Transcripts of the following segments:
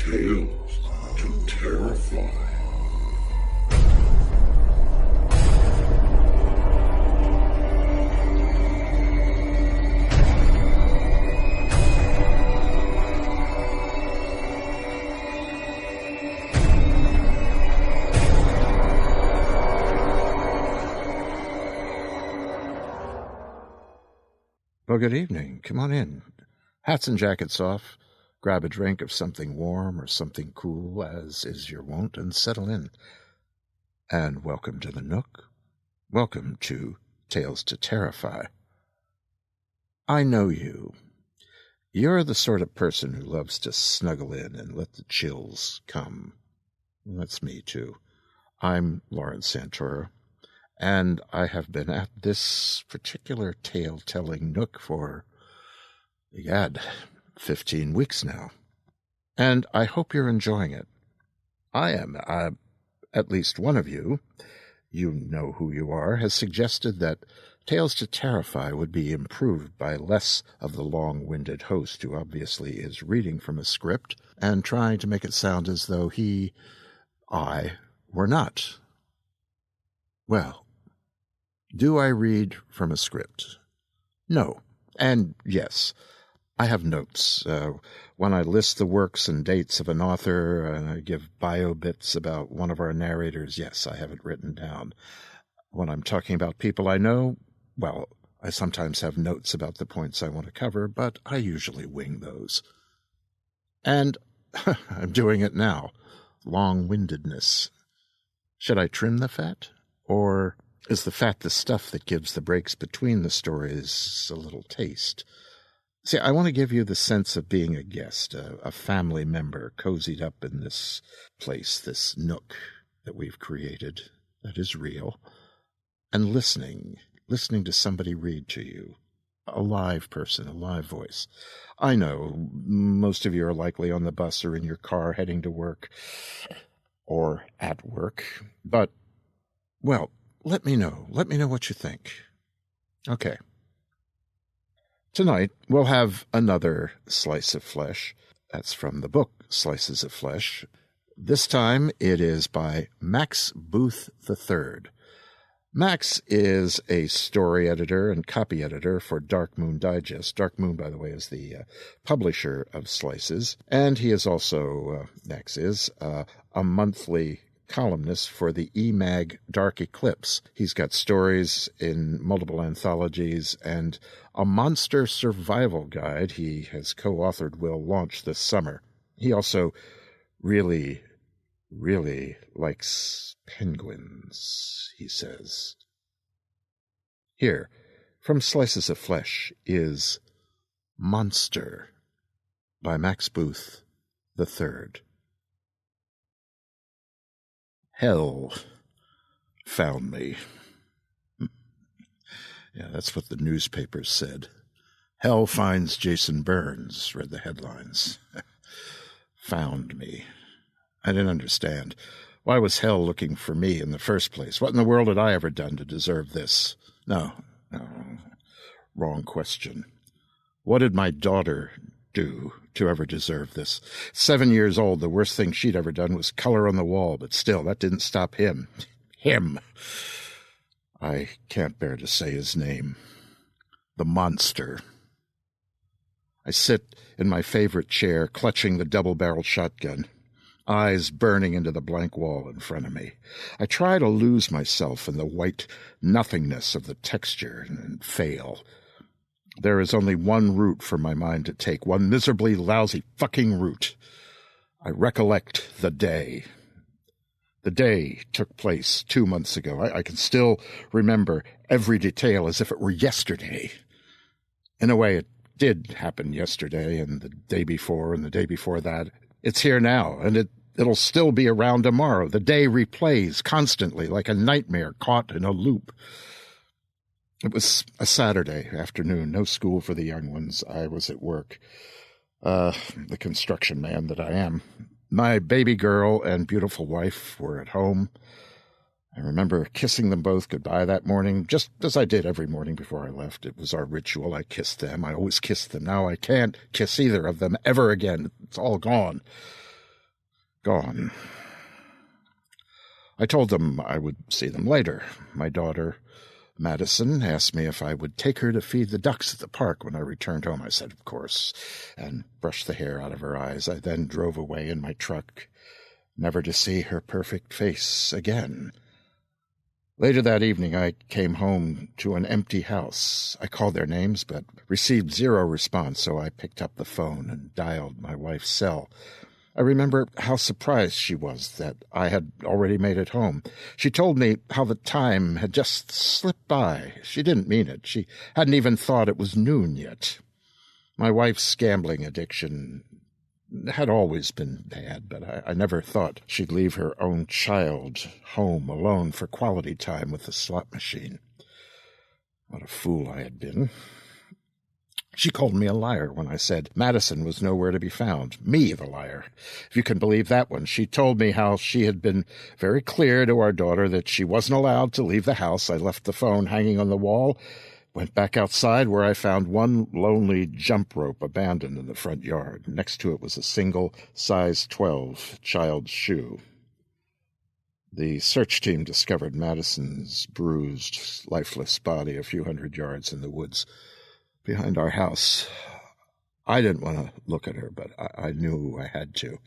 Tales to Terrify. Well, good evening. Come on in. Hats and jackets off. Grab a drink of something warm or something cool, as is your wont, and settle in. And welcome to the Nook. Welcome to Tales to Terrify. I know you. You're the sort of person who loves to snuggle in and let the chills come. That's me, too. I'm Lawrence Santoro, and I have been at this particular tale-telling nook for, egad, 15 weeks now. And I hope you're enjoying it. I am. At least one of you, you know who you are, has suggested that Tales to Terrify would be improved by less of the long-winded host who obviously is reading from a script and trying to make it sound as though I were not. Well, do I read from a script? No. And yes, I have notes. When I list the works and dates of an author and I give bio bits about one of our narrators, yes, I have it written down. When I'm talking about people I know, well, I sometimes have notes about the points I want to cover, but I usually wing those. And I'm doing it now. Long-windedness. Should I trim the fat? Or is the fat the stuff that gives the breaks between the stories a little taste? See, I want to give you the sense of being a guest, a family member cozied up in this place, this nook that we've created that is real, and listening to somebody read to you, a live person, a live voice. I know most of you are likely on the bus or in your car heading to work or at work, but, well, let me know what you think. Okay. Tonight, we'll have another slice of flesh. That's from the book Slices of Flesh. This time, it is by Max Booth III. Max is a story editor and copy editor for Dark Moon Digest. Dark Moon, by the way, is the publisher of Slices. And he is also, Max is, a monthly columnist for the eMag Dark Eclipse. He's got stories in multiple anthologies and a monster survival guide he has co-authored will launch this summer. He also really, really likes penguins, he says. Here, from Slices of Flesh, is Monster by Max Booth III. Hell found me. Yeah, that's what the newspapers said. Hell finds Jason Burns, read the headlines. Found me. I didn't understand. Why was hell looking for me in the first place? What in the world had I ever done to deserve this? No, wrong question. What did my daughter do to ever deserve this? 7 years old, the worst thing she'd ever done was color on the wall, but still, that didn't stop him. Him. I can't bear to say his name. The monster. I sit in my favorite chair, clutching the double-barreled shotgun, eyes burning into the blank wall in front of me. I try to lose myself in the white nothingness of the texture and fail. There is only one route for my mind to take, one miserably lousy fucking route. I recollect the day. The day took place 2 months ago. I can still remember every detail as if it were yesterday. In a way, it did happen yesterday and the day before and the day before that. It's here now, and it'll still be around tomorrow. The day replays constantly like a nightmare caught in a loop. It was a Saturday afternoon, no school for the young ones. I was at work, the construction man that I am. My baby girl and beautiful wife were at home. I remember kissing them both goodbye that morning, just as I did every morning before I left. It was our ritual. I kissed them. I always kissed them. Now I can't kiss either of them ever again. It's all gone. Gone. I told them I would see them later. My daughter, Madison, asked me if I would take her to feed the ducks at the park when I returned home. I said, of course, and brushed the hair out of her eyes. I then drove away in my truck, never to see her perfect face again. Later that evening, I came home to an empty house. I called their names, but received zero response, so I picked up the phone and dialed my wife's cell. I remember how surprised she was that I had already made it home. She told me how the time had just slipped by. She didn't mean it. She hadn't even thought it was noon yet. My wife's gambling addiction had always been bad, but I never thought she'd leave her own child home alone for quality time with the slot machine. What a fool I had been. She called me a liar when I said Madison was nowhere to be found. Me, the liar. If you can believe that one. She told me how she had been very clear to our daughter that she wasn't allowed to leave the house. I left the phone hanging on the wall, went back outside where I found one lonely jump rope abandoned in the front yard. Next to it was a single size 12 child's shoe. The search team discovered Madison's bruised, lifeless body a few hundred yards in the woods behind our house. I didn't want to look at her, but I knew I had to.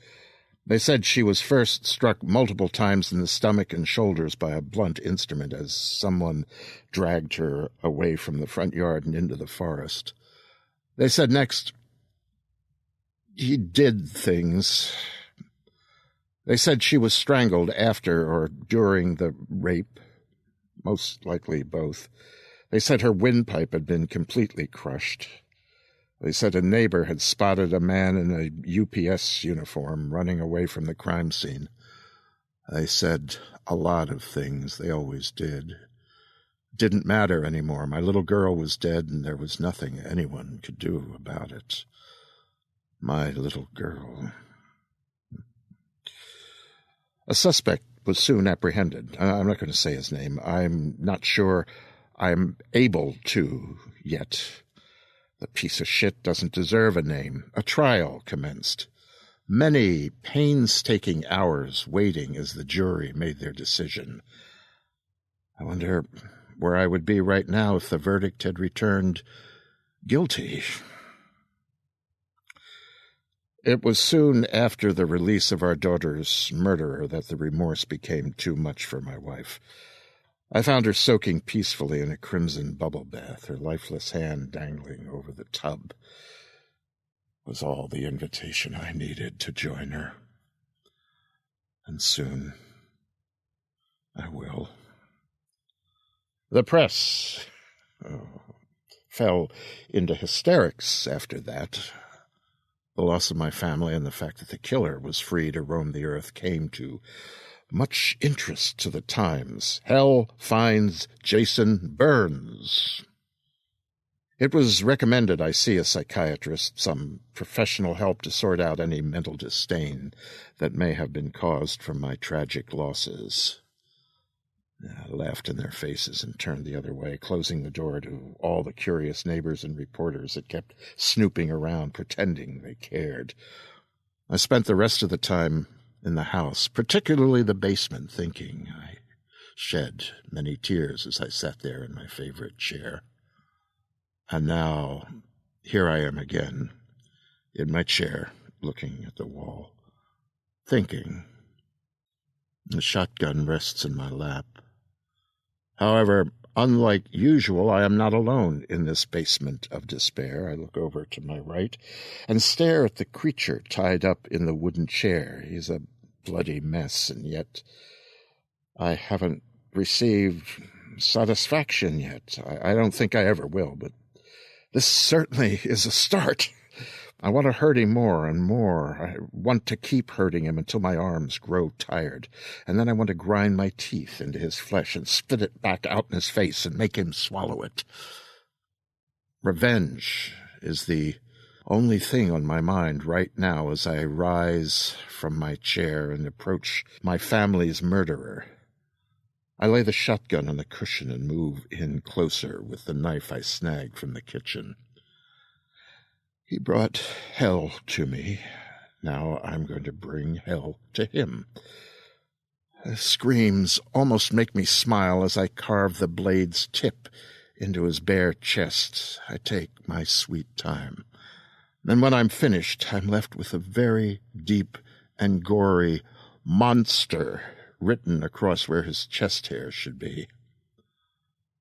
They said she was first struck multiple times in the stomach and shoulders by a blunt instrument as someone dragged her away from the front yard and into the forest. They said next, he did things. They said she was strangled after or during the rape, most likely both. They said her windpipe had been completely crushed. They said a neighbor had spotted a man in a UPS uniform running away from the crime scene. They said a lot of things. They always did. It didn't matter anymore. My little girl was dead, and there was nothing anyone could do about it. My little girl. A suspect was soon apprehended. I'm not going to say his name. I'm not sure I'm able to yet. The piece of shit doesn't deserve a name. A trial commenced. Many painstaking hours waiting as the jury made their decision. I wonder where I would be right now if the verdict had returned guilty. It was soon after the release of our daughter's murderer that the remorse became too much for my wife. I found her soaking peacefully in a crimson bubble bath, her lifeless hand dangling over the tub. It was all the invitation I needed to join her. And soon I will. The press fell into hysterics after that. The loss of my family and the fact that the killer was free to roam the earth came to much interest to the Times. Hell finds Jason Burns. It was recommended I see a psychiatrist, some professional help to sort out any mental disdain that may have been caused from my tragic losses. I laughed in their faces and turned the other way, closing the door to all the curious neighbors and reporters that kept snooping around, pretending they cared. I spent the rest of the time in the house, particularly the basement, thinking. I shed many tears as I sat there in my favorite chair. And now, here I am again, in my chair, looking at the wall, thinking. The shotgun rests in my lap. However, unlike usual, I am not alone in this basement of despair. I look over to my right and stare at the creature tied up in the wooden chair. He's a bloody mess, and yet I haven't received satisfaction yet. I don't think I ever will, but this certainly is a start. I want to hurt him more and more. I want to keep hurting him until my arms grow tired. And then I want to grind my teeth into his flesh and spit it back out in his face and make him swallow it. Revenge is the only thing on my mind right now as I rise from my chair and approach my family's murderer. I lay the shotgun on the cushion and move in closer with the knife I snagged from the kitchen. He brought hell to me, Now I'm going to bring hell to him. Screams almost make me smile as I carve the blade's tip into his bare chest. I take my sweet time. And when I'm finished, I'm left with a very deep and gory monster written across where his chest hairs should be.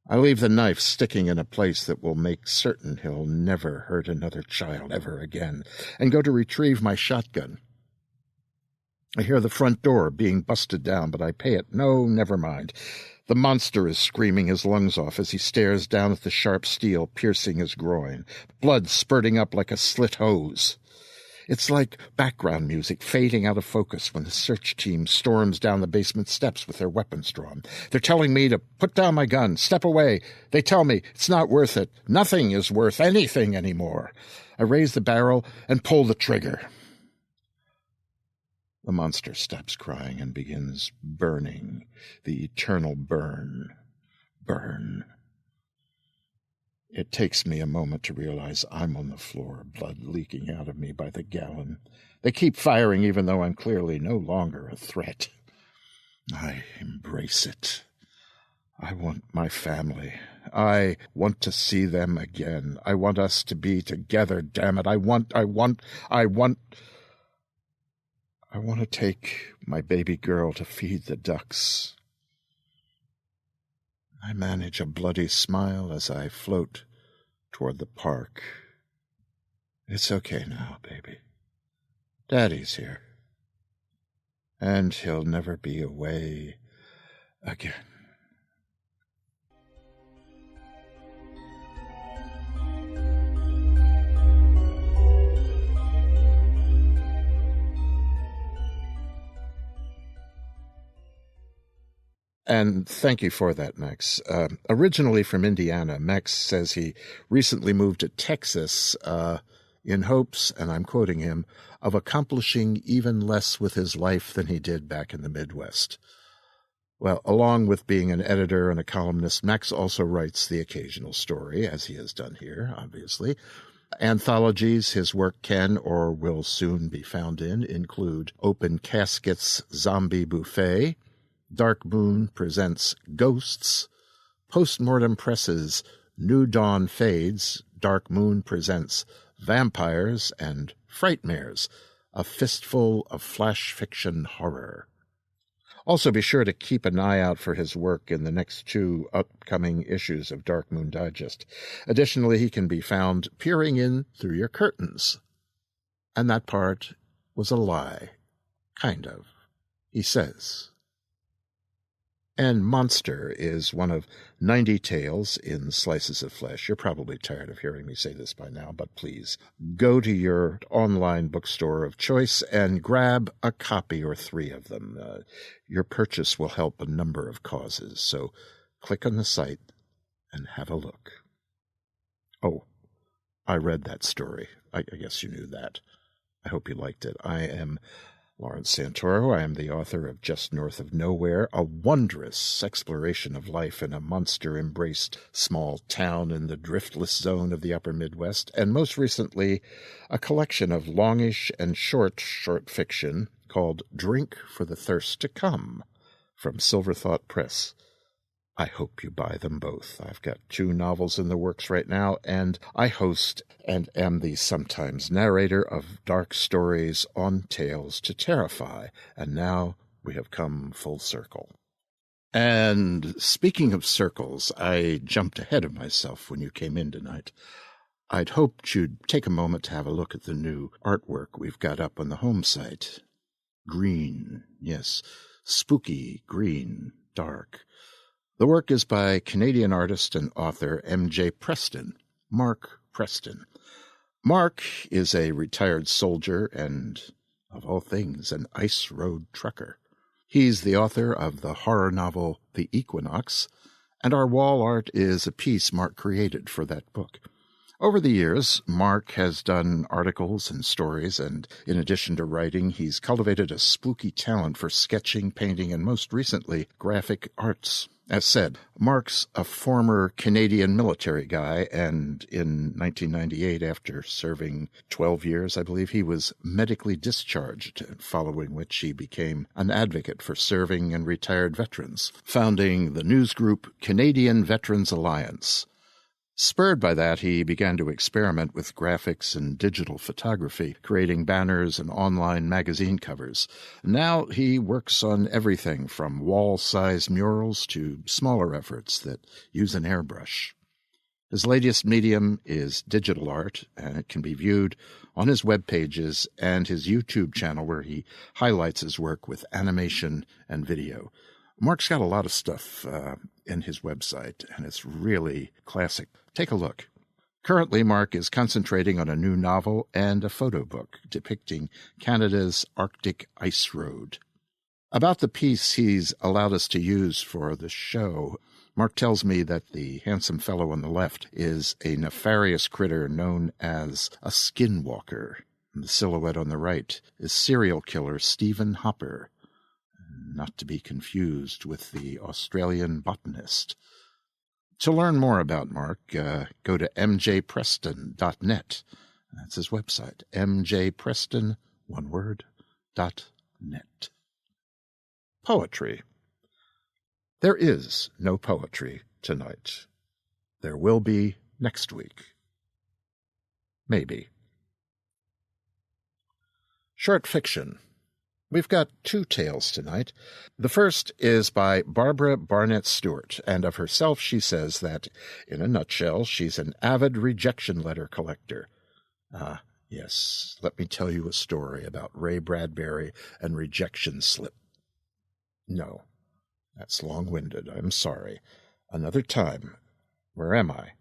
I leave the knife sticking in a place that will make certain he'll never hurt another child ever again, and go to retrieve my shotgun. I hear the front door being busted down, but I pay it no, never mind. The monster is screaming his lungs off as he stares down at the sharp steel piercing his groin, blood spurting up like a slit hose. It's like background music fading out of focus when the search team storms down the basement steps with their weapons drawn. They're telling me to put down my gun, step away. They tell me it's not worth it. Nothing is worth anything anymore. I raise the barrel and pull the trigger. The monster stops crying and begins burning, the eternal burn. Burn. It takes me a moment to realize I'm on the floor, blood leaking out of me by the gallon. They keep firing even though I'm clearly no longer a threat. I embrace it. I want my family. I want to see them again. I want us to be together, damn it. I want to take my baby girl to feed the ducks. I manage a bloody smile as I float toward the park. It's okay now, baby. Daddy's here. And he'll never be away again. And thank you for that, Max. Originally from Indiana, Max says he recently moved to Texas in hopes, and I'm quoting him, of accomplishing even less with his life than he did back in the Midwest. Well, along with being an editor and a columnist, Max also writes the occasional story, as he has done here, obviously. Anthologies his work can or will soon be found in include Open Casket's Zombie Buffet, Dark Moon presents Ghosts, Postmortem Press's New Dawn Fades, Dark Moon presents Vampires, and Frightmares, a fistful of flash fiction horror. Also be sure to keep an eye out for his work in the next 2 upcoming issues of Dark Moon Digest. Additionally, he can be found peering in through your curtains. And that part was a lie. Kind of. He says. And Monster is one of 90 tales in Slices of Flesh. You're probably tired of hearing me say this by now, but please go to your online bookstore of choice and grab a copy or 3 of them. Your purchase will help a number of causes, so click on the site and have a look. Oh, I read that story. I guess you knew that. I hope you liked it. I am Lawrence Santoro. I am the author of Just North of Nowhere, a wondrous exploration of life in a monster-embraced small town in the driftless zone of the upper Midwest, and most recently, a collection of longish and short fiction called Drink for the Thirst to Come from Silverthought Press. I hope you buy them both. I've got 2 novels in the works right now, and I host and am the sometimes narrator of dark stories on Tales to Terrify, and now we have come full circle. And speaking of circles, I jumped ahead of myself when you came in tonight. I'd hoped you'd take a moment to have a look at the new artwork we've got up on the home site. Green, yes, spooky green, dark. The work is by Canadian artist and author M.J. Preston, Mark Preston. Mark is a retired soldier and, of all things, an ice road trucker. He's the author of the horror novel The Equinox, and our wall art is a piece Mark created for that book. Over the years, Mark has done articles and stories, and in addition to writing, he's cultivated a spooky talent for sketching, painting, and most recently, graphic arts. As said, Mark's a former Canadian military guy, and in 1998, after serving 12 years, I believe, he was medically discharged, following which he became an advocate for serving and retired veterans, founding the news group Canadian Veterans Alliance. Spurred by that, he began to experiment with graphics and digital photography, creating banners and online magazine covers. Now he works on everything from wall-size murals to smaller efforts that use an airbrush. His latest medium is digital art, and it can be viewed on his web pages and his YouTube channel, where he highlights his work with animation and video. Mark's got a lot of stuff in his website, and it's really classic. Take a look. Currently, Mark is concentrating on a new novel and a photo book depicting Canada's Arctic ice road. About the piece he's allowed us to use for the show, Mark tells me that the handsome fellow on the left is a nefarious critter known as a skinwalker. The silhouette on the right is serial killer Stephen Hopper, not to be confused with the Australian botanist. To learn more about Mark, go to mjpreston.net. That's his website, mjpreston, one word, .net. Poetry. There is no poetry tonight. There will be next week. Maybe. Short fiction. We've got two tales tonight. The first is by Barbara Barnett-Stewart, and of herself she says that, in a nutshell, she's an avid rejection letter collector. Yes, let me tell you a story about Ray Bradbury and rejection slip. No, that's long-winded. I'm sorry. Another time. Where am I?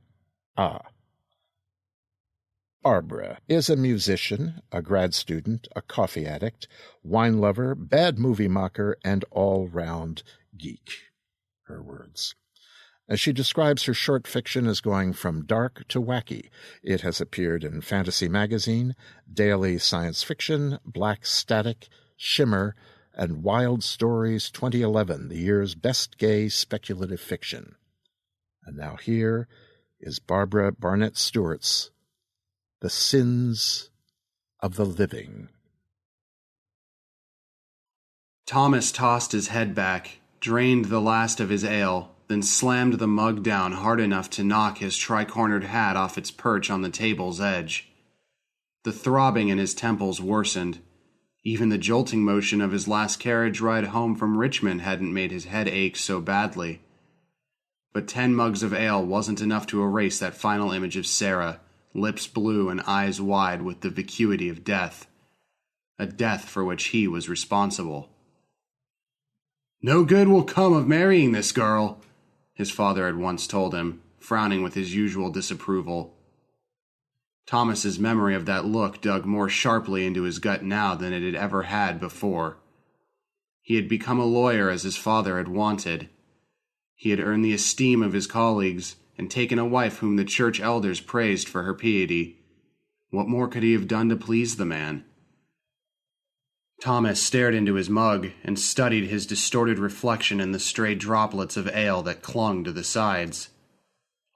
Barbara is a musician, a grad student, a coffee addict, wine lover, bad movie mocker, and all-round geek. Her words. As she describes her short fiction as going from dark to wacky, it has appeared in Fantasy Magazine, Daily Science Fiction, Black Static, Shimmer, and Wild Stories 2011, the year's best gay speculative fiction. And now here is Barbara Barnett-Stewart's The Sins of the Living. Thomas tossed his head back, drained the last of his ale, then slammed the mug down hard enough to knock his tri-cornered hat off its perch on the table's edge. The throbbing in his temples worsened. Even the jolting motion of his last carriage ride home from Richmond hadn't made his head ache so badly. But 10 mugs of ale wasn't enough to erase that final image of Sarah, lips blue and eyes wide with the vacuity of death. A death for which he was responsible. "No good will come of marrying this girl," his father had once told him, frowning with his usual disapproval. Thomas's memory of that look dug more sharply into his gut now than it had ever had before. He had become a lawyer as his father had wanted. He had earned the esteem of his colleagues and taken a wife whom the church elders praised for her piety. What more could he have done to please the man? Thomas stared into his mug and studied his distorted reflection in the stray droplets of ale that clung to the sides.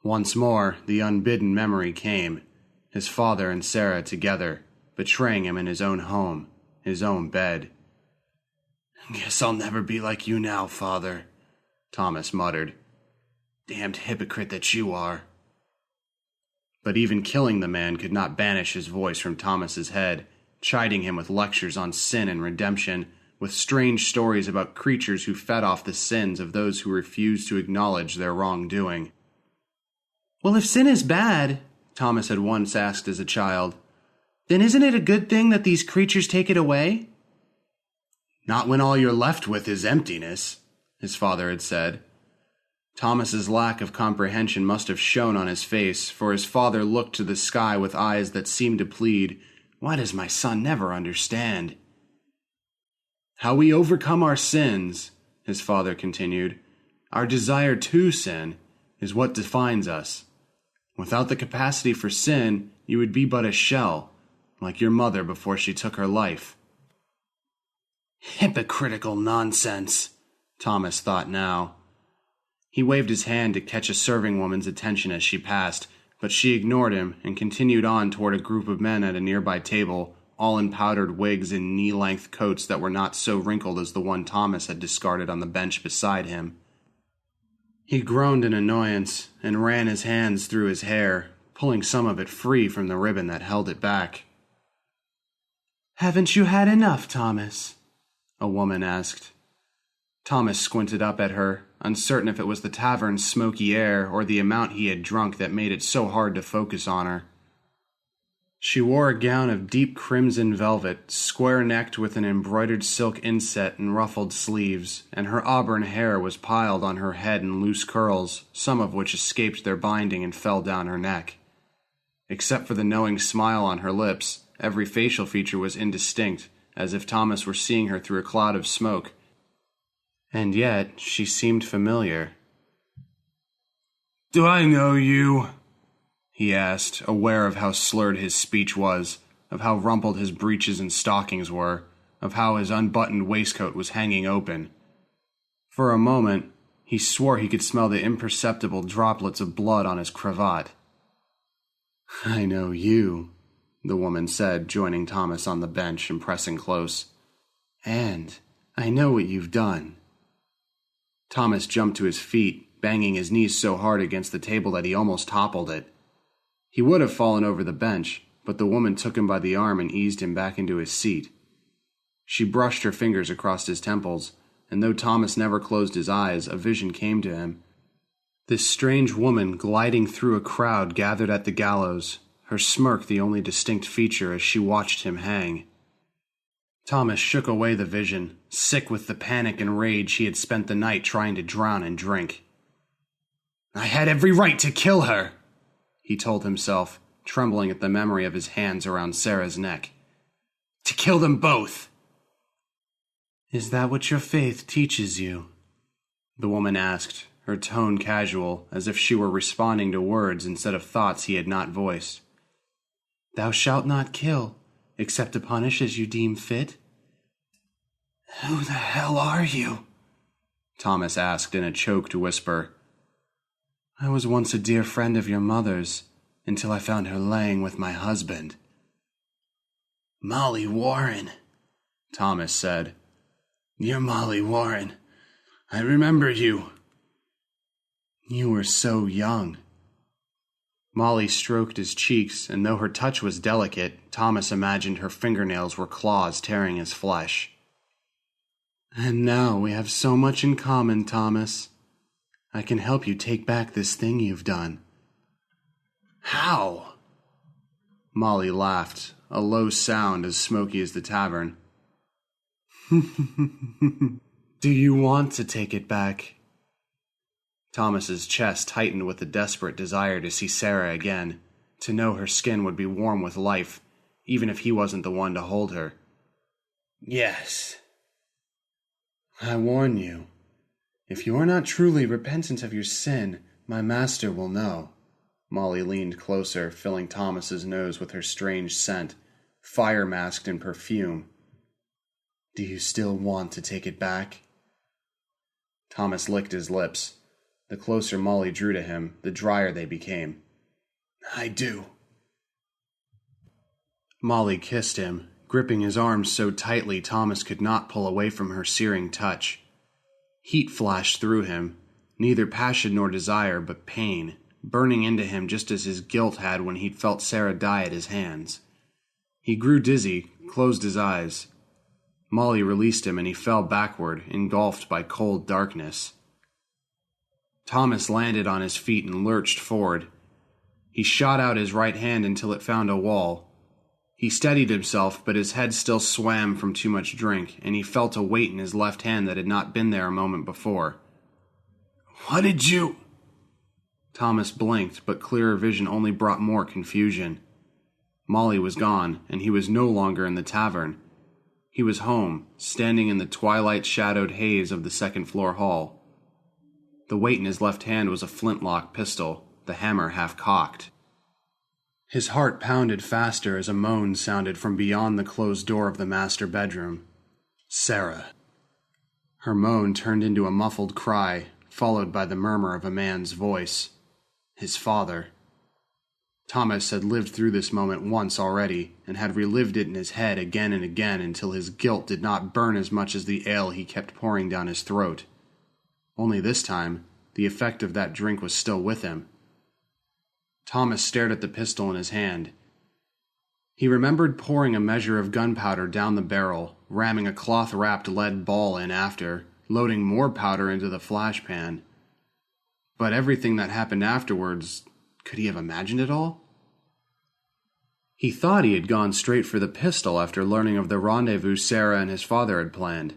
Once more, the unbidden memory came, his father and Sarah together, betraying him in his own home, his own bed. "Guess I'll never be like you now, Father," Thomas muttered. "Damned hypocrite that you are." But even killing the man could not banish his voice from Thomas's head, chiding him with lectures on sin and redemption, with strange stories about creatures who fed off the sins of those who refused to acknowledge their wrongdoing. "Well, if sin is bad," Thomas had once asked as a child, "then isn't it a good thing that these creatures take it away?" "Not when all you're left with is emptiness," his father had said. Thomas's lack of comprehension must have shown on his face, for his father looked to the sky with eyes that seemed to plead, "Why does my son never understand?" "How we overcome our sins," his father continued, "our desire to sin, is what defines us. Without the capacity for sin, you would be but a shell, like your mother before she took her life. Hypocritical nonsense, Thomas thought now. He waved his hand to catch a serving woman's attention as she passed, but she ignored him and continued on toward a group of men at a nearby table, all in powdered wigs and knee-length coats that were not so wrinkled as the one Thomas had discarded on the bench beside him. He groaned in annoyance and ran his hands through his hair, pulling some of it free from the ribbon that held it back. "Haven't you had enough, Thomas?" a woman asked. Thomas squinted up at her, uncertain if it was the tavern's smoky air or the amount he had drunk that made it so hard to focus on her. She wore a gown of deep crimson velvet, square-necked with an embroidered silk inset and ruffled sleeves, and her auburn hair was piled on her head in loose curls, some of which escaped their binding and fell down her neck. Except for the knowing smile on her lips, every facial feature was indistinct, as if Thomas were seeing her through a cloud of smoke. And yet, she seemed familiar. "Do I know you?" he asked, aware of how slurred his speech was, of how rumpled his breeches and stockings were, of how his unbuttoned waistcoat was hanging open. For a moment, he swore he could smell the imperceptible droplets of blood on his cravat. "I know you," the woman said, joining Thomas on the bench and pressing close. "And I know what you've done." Thomas jumped to his feet, banging his knees so hard against the table that he almost toppled it. He would have fallen over the bench, but the woman took him by the arm and eased him back into his seat. She brushed her fingers across his temples, and though Thomas never closed his eyes, a vision came to him. This strange woman gliding through a crowd gathered at the gallows, her smirk the only distinct feature as she watched him hang. Thomas shook away the vision, sick with the panic and rage he had spent the night trying to drown in drink. "I had every right to kill her," he told himself, trembling at the memory of his hands around Sarah's neck. "To kill them both." "Is that what your faith teaches you?" the woman asked, her tone casual, as if she were responding to words instead of thoughts he had not voiced. "Thou shalt not kill, except to punish as you deem fit?" "Who the hell are you?" Thomas asked in a choked whisper. "I was once a dear friend of your mother's, until I found her laying with my husband." "Molly Warren," Thomas said. "You're Molly Warren. I remember you." "You were so young." Molly stroked his cheeks, and though her touch was delicate, Thomas imagined her fingernails were claws tearing his flesh. "And now we have so much in common, Thomas. I can help you take back this thing you've done." "How?" Molly laughed, a low sound as smoky as the tavern. "Do you want to take it back?" Thomas's chest tightened with a desperate desire to see Sarah again, to know her skin would be warm with life, even if he wasn't the one to hold her. "Yes." "I warn you, if you are not truly repentant of your sin, my master will know." Molly leaned closer, filling Thomas's nose with her strange scent, fire-masked in perfume. "Do you still want to take it back?" Thomas licked his lips. The closer Molly drew to him, the drier they became. "I do." Molly kissed him, gripping his arms so tightly Thomas could not pull away from her searing touch. Heat flashed through him, neither passion nor desire, but pain, burning into him just as his guilt had when he'd felt Sarah die at his hands. He grew dizzy, closed his eyes. Molly released him and he fell backward, engulfed by cold darkness. Thomas landed on his feet and lurched forward. He shot out his right hand until it found a wall. He steadied himself, but his head still swam from too much drink, and he felt a weight in his left hand that had not been there a moment before. "What did you—" Thomas blinked, but clearer vision only brought more confusion. Molly was gone, and he was no longer in the tavern. He was home, standing in the twilight-shadowed haze of the second-floor hall. The weight in his left hand was a flintlock pistol, the hammer half cocked. His heart pounded faster as a moan sounded from beyond the closed door of the master bedroom. Sarah. Her moan turned into a muffled cry, followed by the murmur of a man's voice. His father. Thomas had lived through this moment once already, and had relived it in his head again and again until his guilt did not burn as much as the ale he kept pouring down his throat. Only this time, the effect of that drink was still with him. Thomas stared at the pistol in his hand. He remembered pouring a measure of gunpowder down the barrel, ramming a cloth-wrapped lead ball in after, loading more powder into the flash pan. But everything that happened afterwards, could he have imagined it all? He thought he had gone straight for the pistol after learning of the rendezvous Sarah and his father had planned.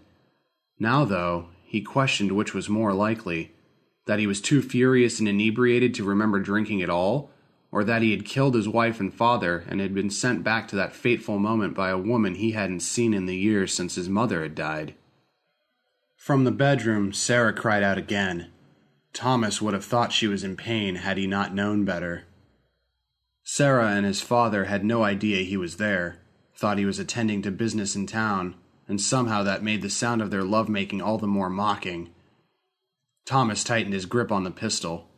Now, though, he questioned which was more likely, that he was too furious and inebriated to remember drinking at all, or that he had killed his wife and father and had been sent back to that fateful moment by a woman he hadn't seen in the years since his mother had died. From the bedroom, Sarah cried out again. Thomas would have thought she was in pain had he not known better. Sarah and his father had no idea he was there, thought he was attending to business in town, and somehow that made the sound of their lovemaking all the more mocking. Thomas tightened his grip on the pistol.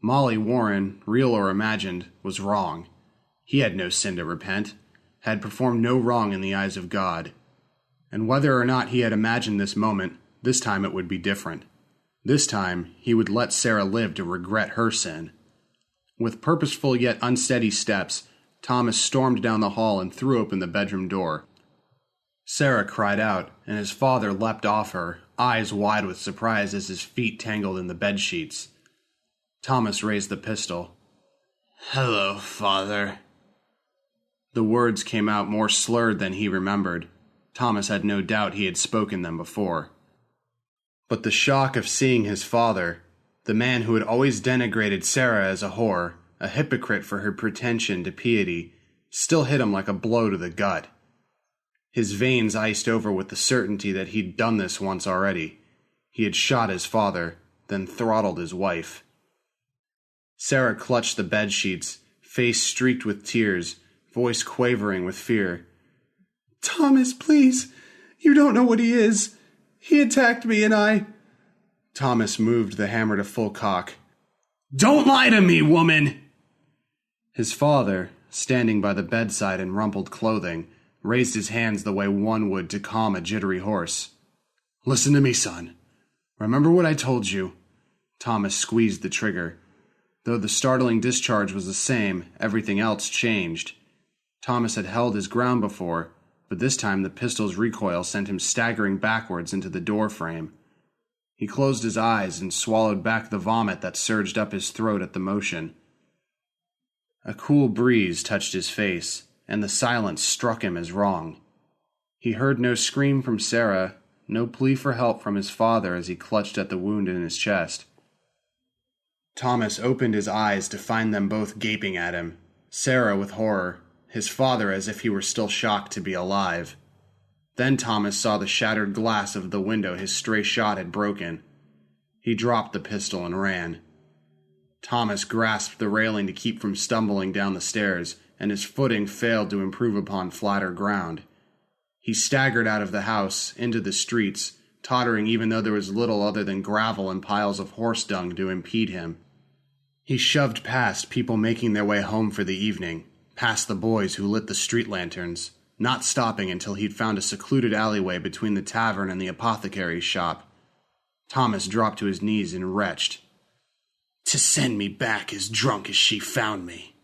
Molly Warren, real or imagined, was wrong. He had no sin to repent, had performed no wrong in the eyes of God. And whether or not he had imagined this moment, this time it would be different. This time, he would let Sarah live to regret her sin. With purposeful yet unsteady steps, Thomas stormed down the hall and threw open the bedroom door. Sarah cried out, and his father leapt off her, eyes wide with surprise as his feet tangled in the bedsheets. Thomas raised the pistol. "Hello, Father." The words came out more slurred than he remembered. Thomas had no doubt he had spoken them before. But the shock of seeing his father, the man who had always denigrated Sarah as a whore, a hypocrite for her pretension to piety, still hit him like a blow to the gut. His veins iced over with the certainty that he'd done this once already. He had shot his father, then throttled his wife. Sarah clutched the bedsheets, face streaked with tears, voice quavering with fear. "Thomas, please! You don't know what he is! He attacked me and I—" Thomas moved the hammer to full cock. "Don't lie to me, woman!" His father, standing by the bedside in rumpled clothing, raised his hands the way one would to calm a jittery horse. "Listen to me, son. Remember what I told you." Thomas squeezed the trigger. Though the startling discharge was the same, everything else changed. Thomas had held his ground before, but this time the pistol's recoil sent him staggering backwards into the door frame. He closed his eyes and swallowed back the vomit that surged up his throat at the motion. A cool breeze touched his face, and the silence struck him as wrong. He heard no scream from Sarah, no plea for help from his father as he clutched at the wound in his chest. Thomas opened his eyes to find them both gaping at him, Sarah with horror, his father as if he were still shocked to be alive. Then Thomas saw the shattered glass of the window his stray shot had broken. He dropped the pistol and ran. Thomas grasped the railing to keep from stumbling down the stairs, and his footing failed to improve upon flatter ground. He staggered out of the house, into the streets, tottering even though there was little other than gravel and piles of horse dung to impede him. He shoved past people making their way home for the evening, past the boys who lit the street lanterns, not stopping until he'd found a secluded alleyway between the tavern and the apothecary's shop. Thomas dropped to his knees and retched. "To send me back as drunk as she found me."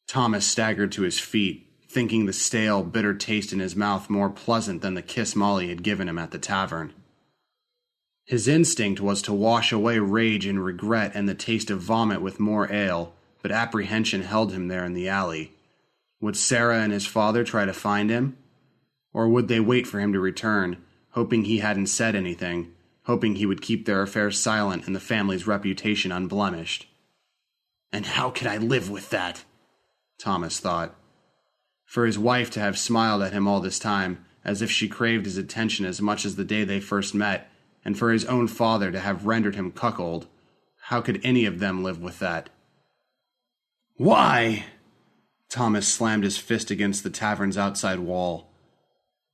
Thomas staggered to his feet, thinking the stale, bitter taste in his mouth more pleasant than the kiss Molly had given him at the tavern. His instinct was to wash away rage and regret and the taste of vomit with more ale, but apprehension held him there in the alley. Would Sarah and his father try to find him? Or would they wait for him to return, hoping he hadn't said anything, hoping he would keep their affair silent and the family's reputation unblemished? And how could I live with that? Thomas thought. For his wife to have smiled at him all this time, as if she craved his attention as much as the day they first met, and for his own father to have rendered him cuckold, How could any of them live with that? Why? Thomas slammed his fist against the tavern's outside wall.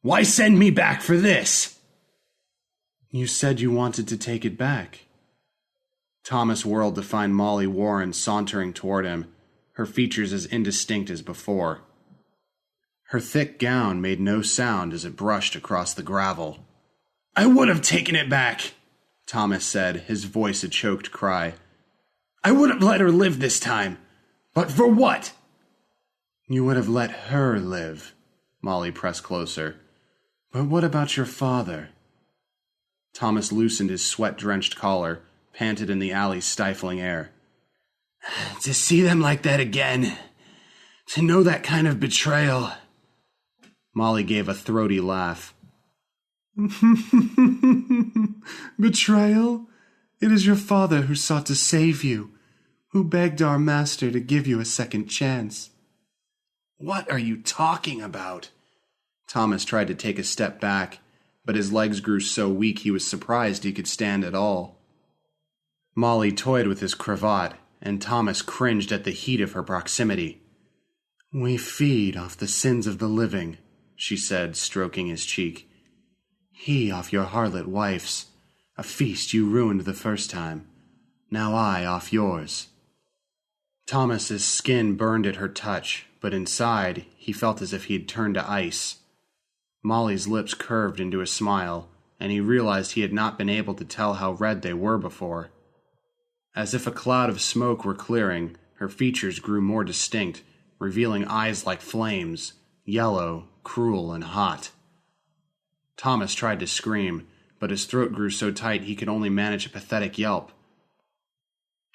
Why send me back for this? You said you wanted to take it back. Thomas whirled to find Molly Warren sauntering toward him, her features as indistinct as before. Her thick gown made no sound as it brushed across the gravel. I would have taken it back, Thomas said, his voice a choked cry. I would have let her live this time. But for what? You would have let her live, Molly pressed closer. But what about your father? Thomas loosened his sweat-drenched collar, panted in the alley's stifling air. To see them like that again, to know that kind of betrayal. Molly gave a throaty laugh. Betrayal? It is your father who sought to save you, who begged our master to give you a second chance. What are you talking about? Thomas tried to take a step back, but his legs grew so weak he was surprised he could stand at all. Molly toyed with his cravat, and Thomas cringed at the heat of her proximity. We feed off the sins of the living, she said, stroking his cheek. He off your harlot wife's, a feast you ruined the first time. Now I off yours. Thomas's skin burned at her touch, but inside he felt as if he had turned to ice. Molly's lips curved into a smile, and he realized he had not been able to tell how red they were before. As if a cloud of smoke were clearing, her features grew more distinct, revealing eyes like flames, yellow, cruel, and hot. Thomas tried to scream, but his throat grew so tight he could only manage a pathetic yelp.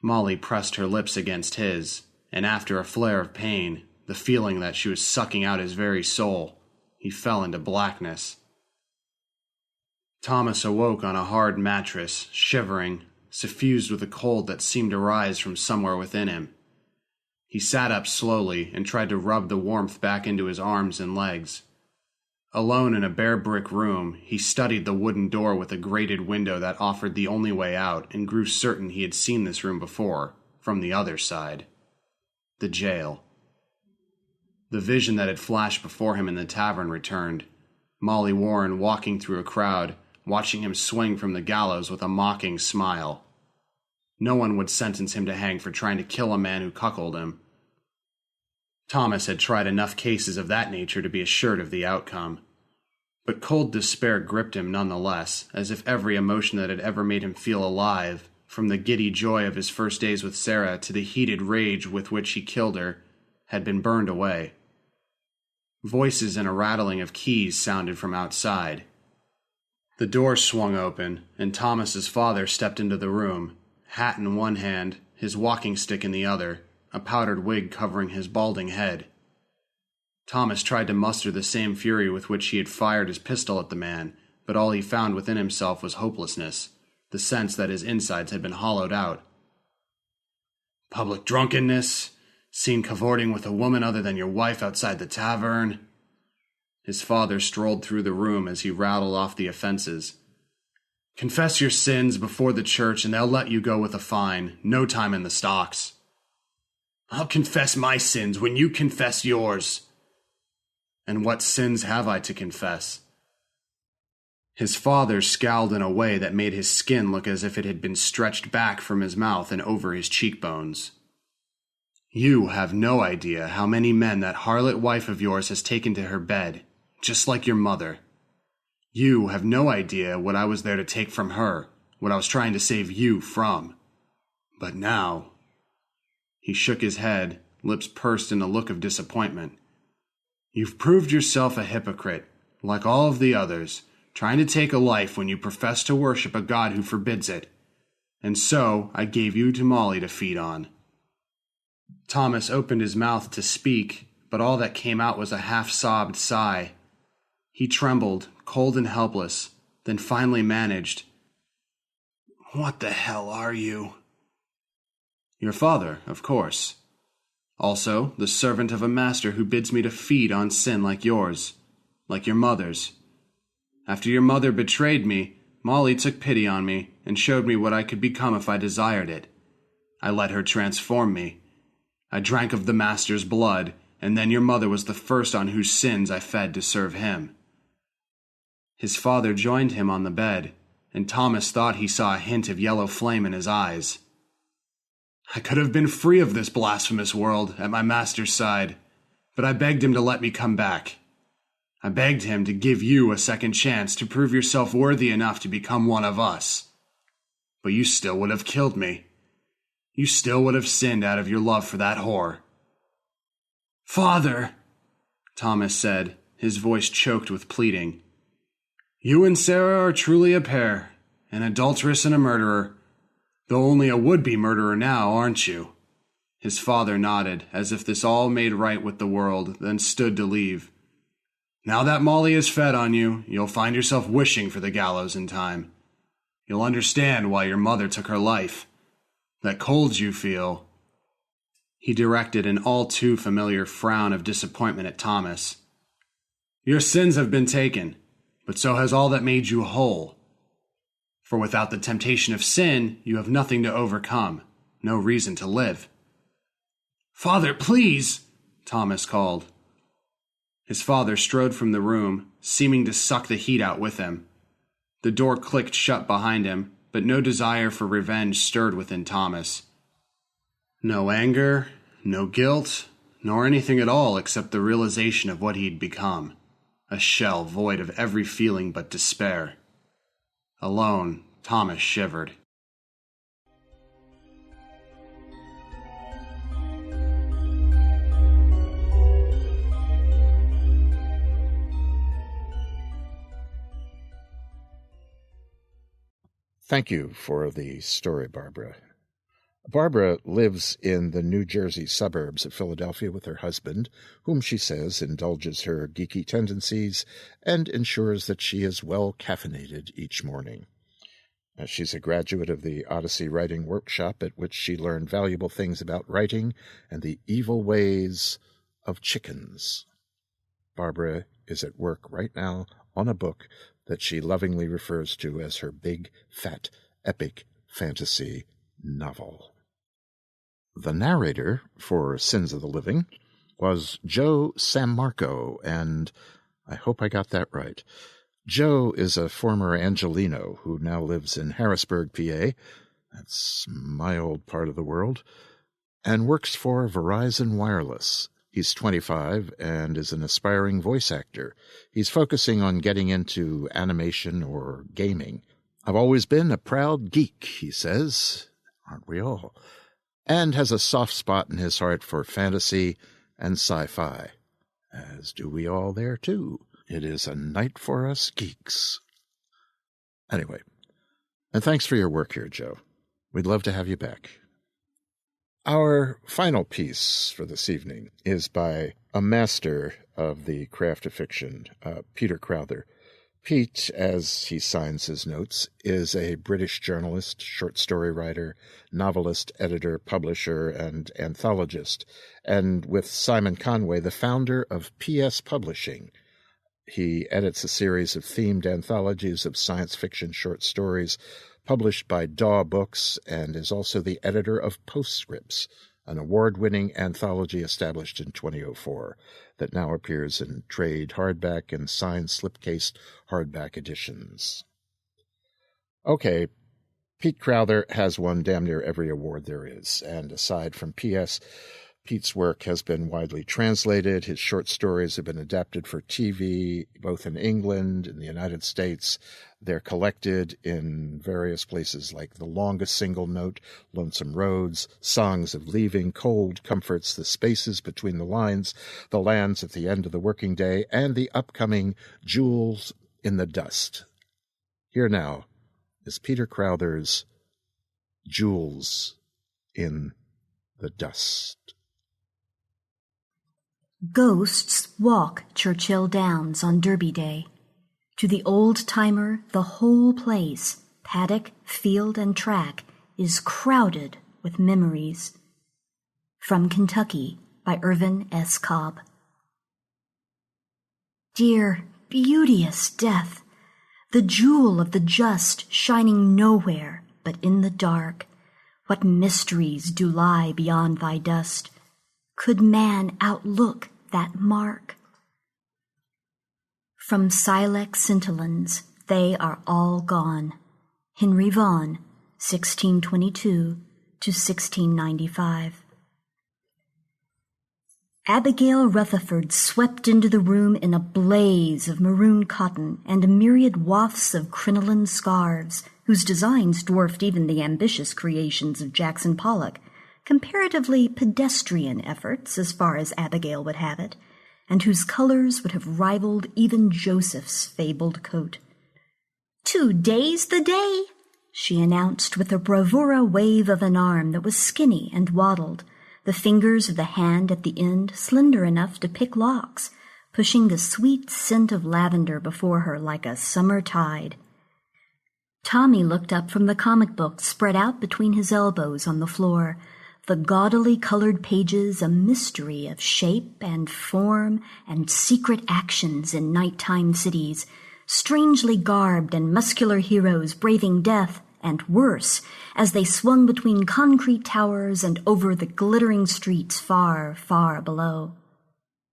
Molly pressed her lips against his, and after a flare of pain, the feeling that she was sucking out his very soul, he fell into blackness. Thomas awoke on a hard mattress, shivering, suffused with a cold that seemed to rise from somewhere within him. He sat up slowly and tried to rub the warmth back into his arms and legs. Alone in a bare brick room, he studied the wooden door with a grated window that offered the only way out and grew certain he had seen this room before, from the other side. The jail. The vision that had flashed before him in the tavern returned. Molly Warren walking through a crowd, watching him swing from the gallows with a mocking smile. No one would sentence him to hang for trying to kill a man who cuckolded him. Thomas had tried enough cases of that nature to be assured of the outcome. But cold despair gripped him nonetheless, as if every emotion that had ever made him feel alive, from the giddy joy of his first days with Sarah to the heated rage with which he killed her, had been burned away. Voices and a rattling of keys sounded from outside. The door swung open, and Thomas's father stepped into the room, hat in one hand, his walking stick in the other, a powdered wig covering his balding head. Thomas tried to muster the same fury with which he had fired his pistol at the man, but all he found within himself was hopelessness, the sense that his insides had been hollowed out. Public drunkenness, seen cavorting with a woman other than your wife outside the tavern. His father strolled through the room as he rattled off the offenses. Confess your sins before the church and they'll let you go with a fine, no time in the stocks. I'll confess my sins when you confess yours. And what sins have I to confess? His father scowled in a way that made his skin look as if it had been stretched back from his mouth and over his cheekbones. You have no idea how many men that harlot wife of yours has taken to her bed, just like your mother. You have no idea what I was there to take from her, what I was trying to save you from. But now... He shook his head, lips pursed in a look of disappointment. You've proved yourself a hypocrite, like all of the others, trying to take a life when you profess to worship a God who forbids it. And so I gave you to Molly to feed on. Thomas opened his mouth to speak, but all that came out was a half-sobbed sigh. He trembled, cold and helpless, then finally managed. What the hell are you? Your father, of course. Also, the servant of a master who bids me to feed on sin like yours, like your mother's. After your mother betrayed me, Molly took pity on me and showed me what I could become if I desired it. I let her transform me. I drank of the Master's blood, and then your mother was the first on whose sins I fed to serve him." His father joined him on the bed, and Thomas thought he saw a hint of yellow flame in his eyes. "I could have been free of this blasphemous world at my Master's side, but I begged him to let me come back. I begged him to give you a second chance to prove yourself worthy enough to become one of us. But you still would have killed me. You still would have sinned out of your love for that whore." "Father," Thomas said, his voice choked with pleading, "you and Sarah are truly a pair, an adulteress and a murderer, though only a would-be murderer now, aren't you?" His father nodded, as if this all made right with the world, then stood to leave. "Now that Molly is fed on you, you'll find yourself wishing for the gallows in time. You'll understand why your mother took her life. That cold you feel—" He directed an all too familiar frown of disappointment at Thomas. "Your sins have been taken, but so has all that made you whole. For without the temptation of sin, you have nothing to overcome, no reason to live." "Father, please!" Thomas called. His father strode from the room, seeming to suck the heat out with him. The door clicked shut behind him, but no desire for revenge stirred within Thomas. No anger, no guilt, nor anything at all except the realization of what he'd become, a shell void of every feeling but despair. Alone, Thomas shivered. Thank you for the story, Barbara. Barbara lives in the New Jersey suburbs of Philadelphia with her husband, whom she says indulges her geeky tendencies and ensures that she is well caffeinated each morning. She's a graduate of the Odyssey Writing Workshop, at which she learned valuable things about writing and the evil ways of chickens. Barbara is at work right now on a book that she lovingly refers to as her big, fat, epic fantasy novel. The narrator for Sins of the Living was Joe Sammarco, and I hope I got that right. Joe is a former Angelino who now lives in Harrisburg, PA, that's my old part of the world, and works for Verizon Wireless. He's 25 and is an aspiring voice actor. He's focusing on getting into animation or gaming. "I've always been a proud geek," he says, aren't we all? And has a soft spot in his heart for fantasy and sci-fi, as do we all there too. It is a night for us geeks. Anyway, and thanks for your work here, Joe. We'd love to have you back. Our final piece for this evening is by a master of the craft of fiction, Peter Crowther. Pete, as he signs his notes, is a British journalist, short story writer, novelist, editor, publisher, and anthologist, and with Simon Conway, the founder of PS Publishing. He edits a series of themed anthologies of science fiction short stories published by Daw Books, and is also the editor of Postscripts, an award-winning anthology established in 2004 that now appears in trade hardback and signed slipcase hardback editions. Okay, Pete Crowther has won damn near every award there is, and aside from PS, Pete's work has been widely translated. His short stories have been adapted for TV, both in England and the United States. They're collected in various places like The Longest Single Note, Lonesome Roads, Songs of Leaving, Cold Comforts, The Spaces Between the Lines, The Lands at the End of the Working Day, and the upcoming Jewels in the Dust. Here now is Peter Crowther's Jewels in the Dust. Ghosts walk Churchill Downs on Derby Day. To the old-timer, the whole place, paddock, field, and track, is crowded with memories. From Kentucky, by Irvin S. Cobb. Dear, beauteous death, the jewel of the just shining nowhere but in the dark, What mysteries do lie beyond thy dust? Could man outlook that mark? From Silex scintillans, they are all gone. Henry Vaughan, 1622 to 1695. Abigail Rutherford swept into the room in a blaze of maroon cotton and a myriad wafts of crinoline scarves, whose designs dwarfed even the ambitious creations of Jackson Pollock, comparatively pedestrian efforts as far as Abigail would have it, and whose colors would have rivaled even Joseph's fabled coat. "Today's the day," she announced with a bravura wave of an arm that was skinny and waddled, the fingers of the hand at the end slender enough to pick locks, pushing the sweet scent of lavender before her like a summer tide. Tommy looked up from the comic book spread out between his elbows on the floor, the gaudily colored pages a mystery of shape and form and secret actions in nighttime cities, strangely garbed and muscular heroes braving death and worse as they swung between concrete towers and over the glittering streets far, far below.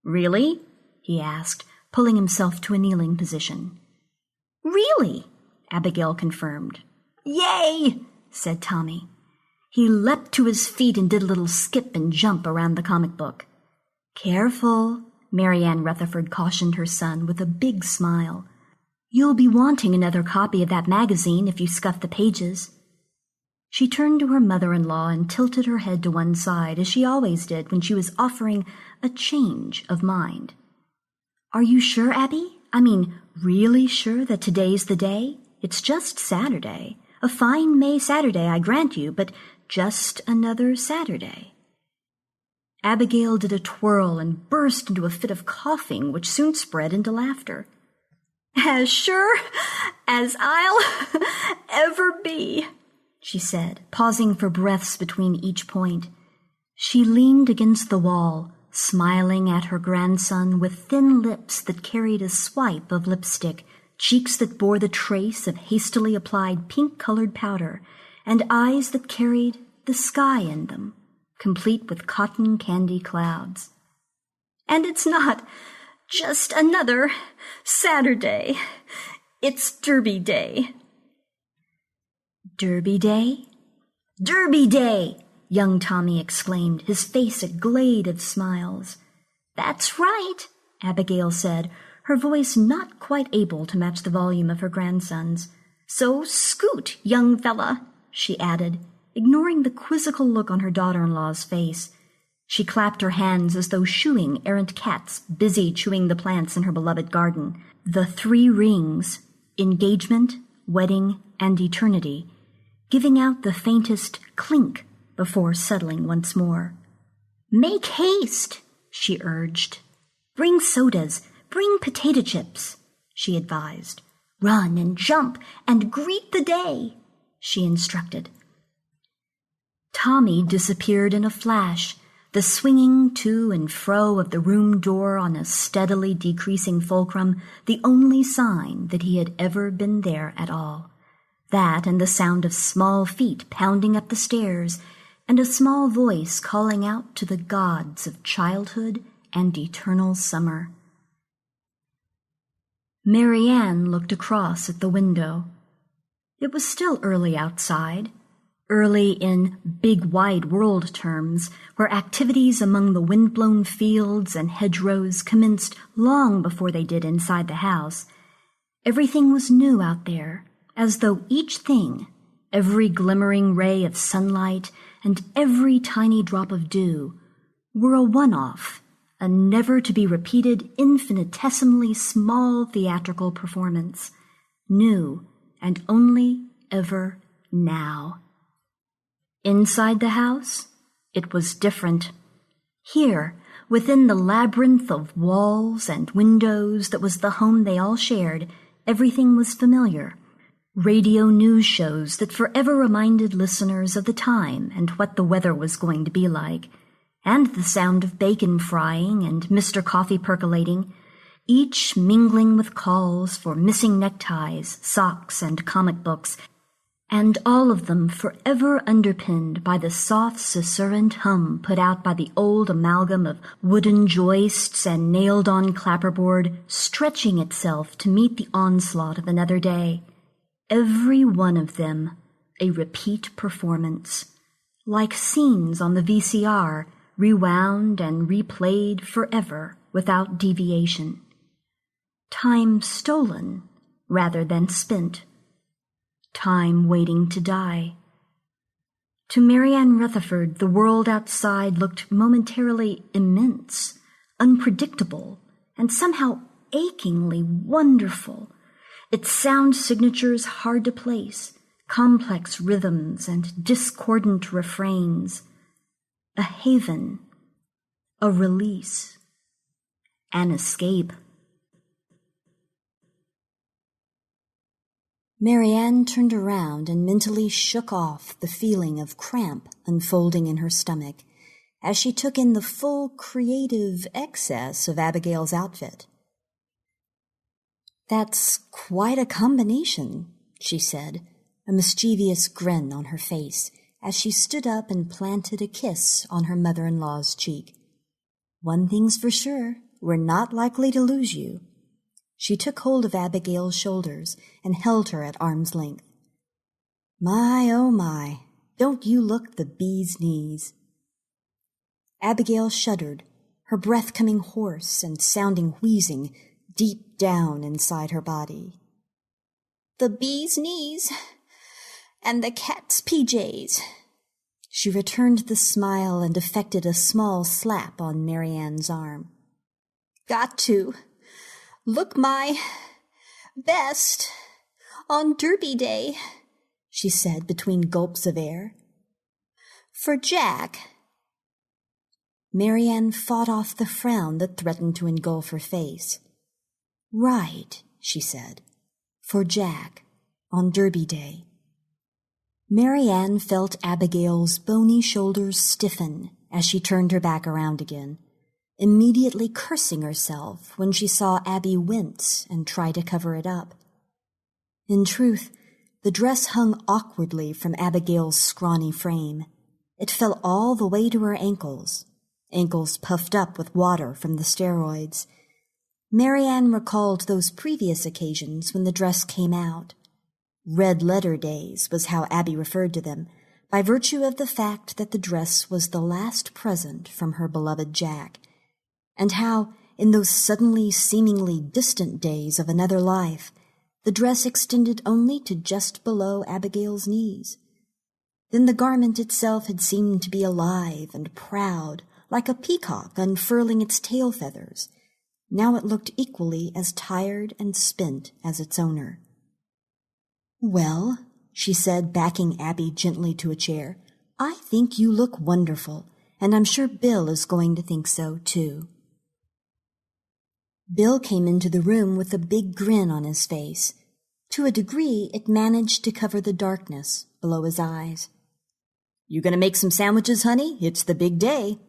"Really?" he asked, pulling himself to a kneeling position. "Really," Abigail confirmed. "Yay!" said Tommy. He leapt to his feet and did a little skip and jump around the comic book. "Careful," Marianne Rutherford cautioned her son with a big smile. "You'll be wanting another copy of that magazine if you scuff the pages." She turned to her mother-in-law and tilted her head to one side, as she always did when she was offering a change of mind. "Are you sure, Abby? I mean, really sure that today's the day? It's just Saturday. A fine May Saturday, I grant you, but just another Saturday." Abigail did a twirl and burst into a fit of coughing, which soon spread into laughter. "As sure as I'll ever be," she said, pausing for breaths between each point. She leaned against the wall, smiling at her grandson with thin lips that carried a swipe of lipstick, cheeks that bore the trace of hastily applied pink-colored powder, and eyes that carried the sky in them, complete with cotton candy clouds. "And it's not just another Saturday. It's Derby Day." "Derby Day? Derby Day!" young Tommy exclaimed, his face a glade of smiles. "That's right," Abigail said, her voice not quite able to match the volume of her grandson's. "So scoot, young fella," she added, ignoring the quizzical look on her daughter-in-law's face. She clapped her hands as though shooing errant cats busy chewing the plants in her beloved garden. The 3 rings, engagement, wedding, and eternity, giving out the faintest clink before settling once more. "Make haste," she urged. "Bring sodas, bring potato chips," she advised. "Run and jump and greet the day," she instructed. Tommy disappeared in a flash, the swinging to and fro of the room door on a steadily decreasing fulcrum the only sign that he had ever been there at all. That and the sound of small feet pounding up the stairs, and a small voice calling out to the gods of childhood and eternal summer. Marianne looked across at the window. It was still early outside, early in big wide world terms, where activities among the wind-blown fields and hedgerows commenced long before they did inside the house. Everything was new out there, as though each thing, every glimmering ray of sunlight and every tiny drop of dew, were a one-off, a never-to-be-repeated, infinitesimally small theatrical performance, new and only ever now. Inside the house, it was different. Here, within the labyrinth of walls and windows that was the home they all shared, everything was familiar. Radio news shows that forever reminded listeners of the time and what the weather was going to be like, and the sound of bacon frying and Mr. Coffee percolating, each mingling with calls for missing neckties, socks, and comic books, and all of them forever underpinned by the soft susurrant hum put out by the old amalgam of wooden joists and nailed-on clapperboard stretching itself to meet the onslaught of another day. Every one of them a repeat performance, like scenes on the VCR, rewound and replayed forever without deviation. Time stolen rather than spent. Time waiting to die. To Marianne Rutherford, the world outside looked momentarily immense, unpredictable, and somehow achingly wonderful, its sound signatures hard to place, complex rhythms and discordant refrains. A haven, a release, an escape. Marianne turned around and mentally shook off the feeling of cramp unfolding in her stomach as she took in the full creative excess of Abigail's outfit. "That's quite a combination," she said, a mischievous grin on her face as she stood up and planted a kiss on her mother-in-law's cheek. "One thing's for sure, we're not likely to lose you." She took hold of Abigail's shoulders and held her at arm's length. "My, oh my, don't you look the bee's knees." Abigail shuddered, her breath coming hoarse and sounding wheezing deep down inside her body. "The bee's knees and the cat's PJs." She returned the smile and effected a small slap on Marianne's arm. "Got to look my best on Derby Day," she said between gulps of air. "For Jack." Marianne fought off the frown that threatened to engulf her face. "Right," she said, "for Jack, on Derby Day." Marianne felt Abigail's bony shoulders stiffen as she turned her back around again, immediately cursing herself when she saw Abby wince and try to cover it up. In truth, the dress hung awkwardly from Abigail's scrawny frame. It fell all the way to her ankles puffed up with water from the steroids. Marianne recalled those previous occasions when the dress came out. Red letter days was how Abby referred to them, by virtue of the fact that the dress was the last present from her beloved Jack, and how, in those suddenly seemingly distant days of another life, the dress extended only to just below Abigail's knees. Then the garment itself had seemed to be alive and proud, like a peacock unfurling its tail feathers. Now it looked equally as tired and spent as its owner. "Well," she said, backing Abby gently to a chair, "I think you look wonderful, and I'm sure Bill is going to think so, too." Bill came into the room with a big grin on his face. To a degree, it managed to cover the darkness below his eyes. "You gonna make some sandwiches, honey? It's the big day."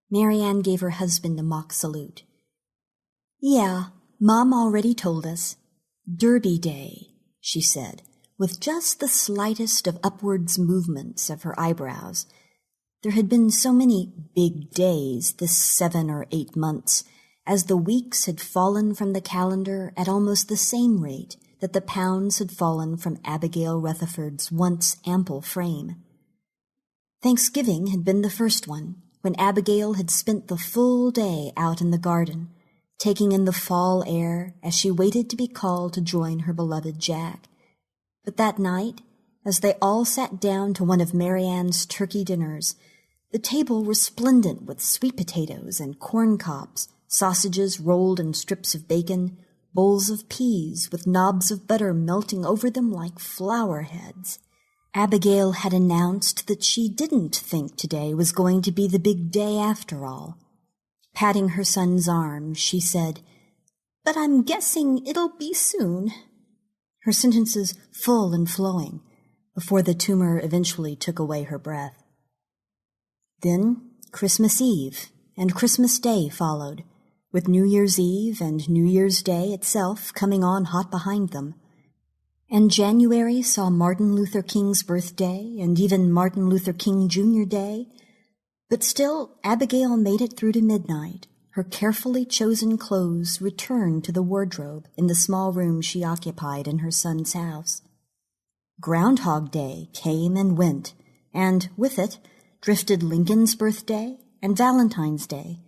Marianne gave her husband a mock salute. "Yeah, Mom already told us. Derby Day," she said, with just the slightest of upwards movements of her eyebrows. There had been so many big days this 7 or 8 months, as the weeks had fallen from the calendar at almost the same rate that the pounds had fallen from Abigail Rutherford's once ample frame. Thanksgiving had been the first one, when Abigail had spent the full day out in the garden, taking in the fall air as she waited to be called to join her beloved Jack. But that night, as they all sat down to one of Marianne's turkey dinners, the table resplendent with sweet potatoes and corn cobs, sausages rolled in strips of bacon, bowls of peas with knobs of butter melting over them like flower heads. Abigail had announced that she didn't think today was going to be the big day after all. Patting her son's arm, she said, "But I'm guessing it'll be soon." Her sentences full and flowing, before the tumor eventually took away her breath. Then Christmas Eve and Christmas Day followed, with New Year's Eve and New Year's Day itself coming on hot behind them. And January saw Martin Luther King's birthday and even Martin Luther King Jr. Day, but still Abigail made it through to midnight, her carefully chosen clothes returned to the wardrobe in the small room she occupied in her son's house. Groundhog Day came and went, and with it drifted Lincoln's birthday and Valentine's Day,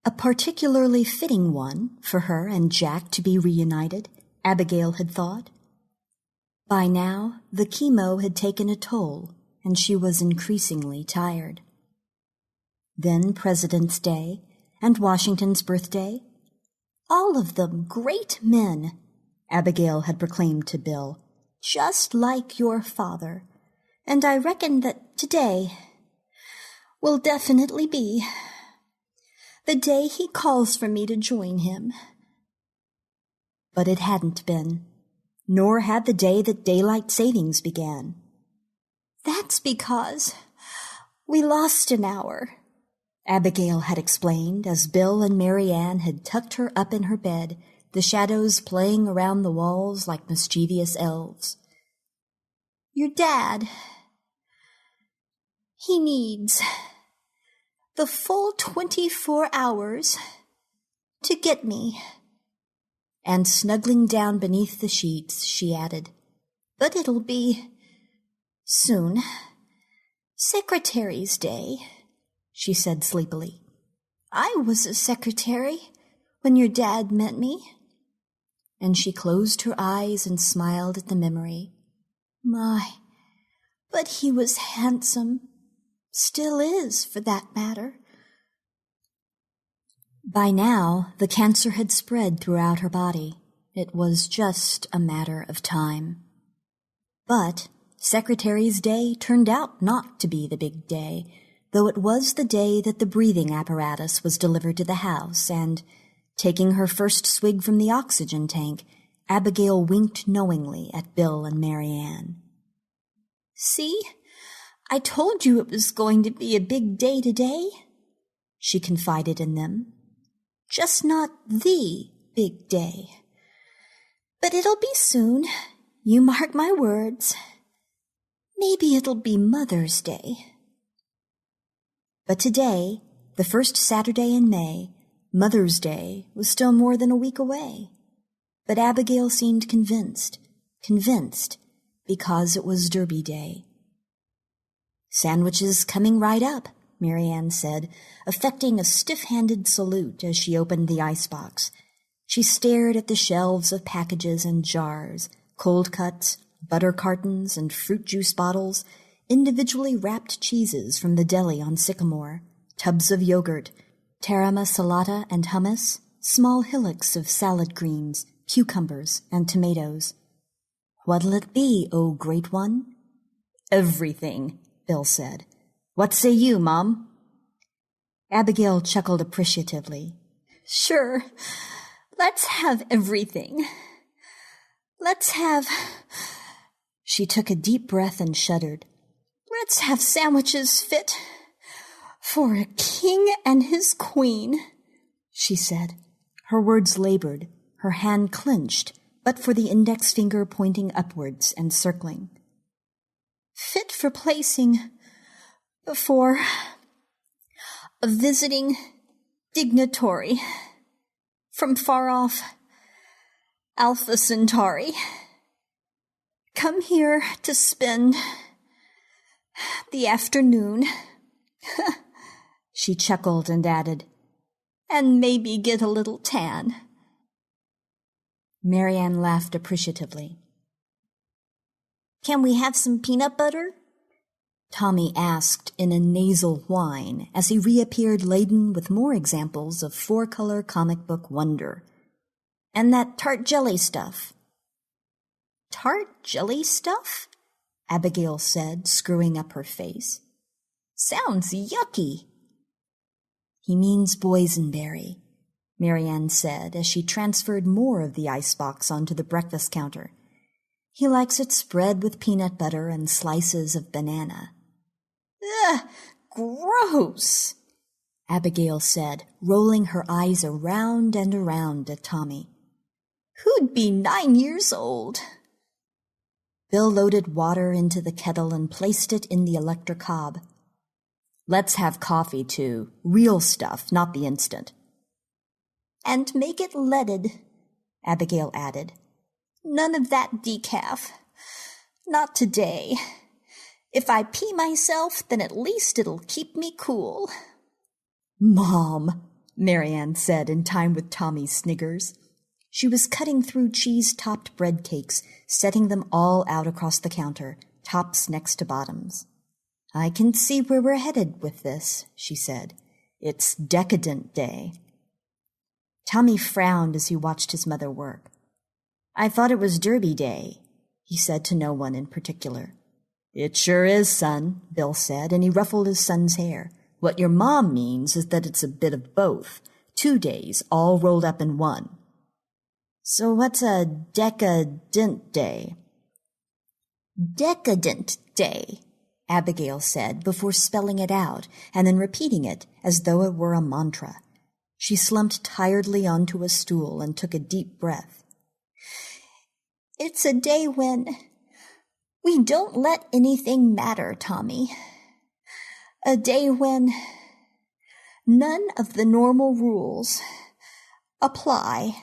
a particularly fitting one for her and Jack to be reunited, Abigail had thought. By now, the chemo had taken a toll, and she was increasingly tired. Then President's Day and Washington's birthday. All of them great men, Abigail had proclaimed to Bill, just like your father, and I reckon that today will definitely be the day he calls for me to join him. But it hadn't been. Nor had the day that daylight savings began. That's because we lost an hour, Abigail had explained as Bill and Mary Ann had tucked her up in her bed, the shadows playing around the walls like mischievous elves. Your dad, he needs the full 24 hours to get me. And snuggling down beneath the sheets, she added, but it'll be soon. Secretary's Day, she said sleepily. I was a secretary when your dad met me. And she closed her eyes and smiled at the memory. My, but he was handsome. Still is, for that matter. By now, the cancer had spread throughout her body. It was just a matter of time. But Secretary's Day turned out not to be the big day, though it was the day that the breathing apparatus was delivered to the house, and, taking her first swig from the oxygen tank, Abigail winked knowingly at Bill and Mary Ann. See, I told you it was going to be a big day today, she confided in them. Just not the big day. But it'll be soon, you mark my words. Maybe it'll be Mother's Day. But today, the first Saturday in May, Mother's Day was still more than a week away. But Abigail seemed convinced because it was Derby Day. Sandwiches coming right up, Mary Ann said, affecting a stiff-handed salute as she opened the icebox. She stared at the shelves of packages and jars, cold cuts, butter cartons, and fruit juice bottles, individually wrapped cheeses from the deli on Sycamore, tubs of yogurt, tarama salata and hummus, small hillocks of salad greens, cucumbers, and tomatoes. What'll it be, oh great one? Everything, Bill said. What say you, Mom? Abigail chuckled appreciatively. Sure, let's have everything. Let's have... She took a deep breath and shuddered. Let's have sandwiches fit for a king and his queen, she said. Her words labored, her hand clenched, but for the index finger pointing upwards and circling. Fit for placing before a visiting dignitary from far off Alpha Centauri. Come here to spend the afternoon. She chuckled and added, and maybe get a little tan. Mary Ann laughed appreciatively. Can we have some peanut butter? Tommy asked in a nasal whine as he reappeared laden with more examples of four-color comic book wonder. And that tart jelly stuff. Tart jelly stuff? Abigail said, screwing up her face. Sounds yucky. He means boysenberry, Mary Ann said as she transferred more of the icebox onto the breakfast counter. He likes it spread with peanut butter and slices of banana. Ugh, gross, Abigail said, rolling her eyes around and around at Tommy. Who'd be 9 years old? Bill loaded water into the kettle and placed it in the electric hob. "Let's have coffee, too. Real stuff, not the instant." "And make it leaded," Abigail added. "None of that decaf. Not today. If I pee myself, then at least it'll keep me cool." "Mom," Marianne said in time with Tommy's sniggers. She was cutting through cheese-topped bread cakes, setting them all out across the counter, tops next to bottoms. "I can see where we're headed with this," she said. "It's decadent day." Tommy frowned as he watched his mother work. "I thought it was Derby Day," he said to no one in particular. "It sure is, son," Bill said, and he ruffled his son's hair. "What your mom means is that it's a bit of both. 2 days all rolled up in one." "So what's a decadent day?" "Decadent day," Abigail said before spelling it out and then repeating it as though it were a mantra. She slumped tiredly onto a stool and took a deep breath. "It's a day when we don't let anything matter, Tommy. A day when none of the normal rules apply."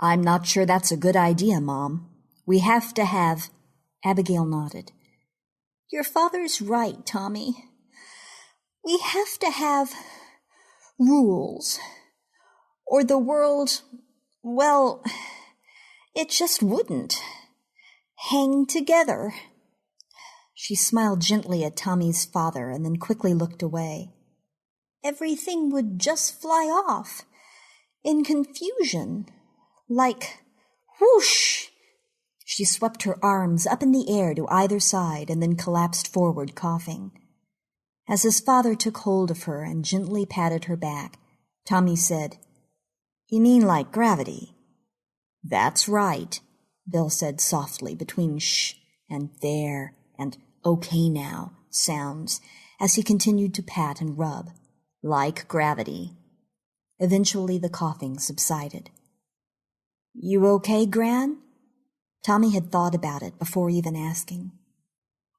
"I'm not sure that's a good idea, Mom. We have to have—" Abigail nodded. "Your father's right, Tommy. We have to have rules, or the world, well, it just wouldn't hang together." She smiled gently at Tommy's father and then quickly looked away. "Everything would just fly off in confusion, like whoosh." She swept her arms up in the air to either side and then collapsed forward, coughing. As his father took hold of her and gently patted her back, Tommy said, "You mean like gravity?" "That's right," Bill said softly between shh and there and okay now sounds as he continued to pat and rub. "Like gravity." Eventually the coughing subsided. "You okay, Gran?" Tommy had thought about it before even asking.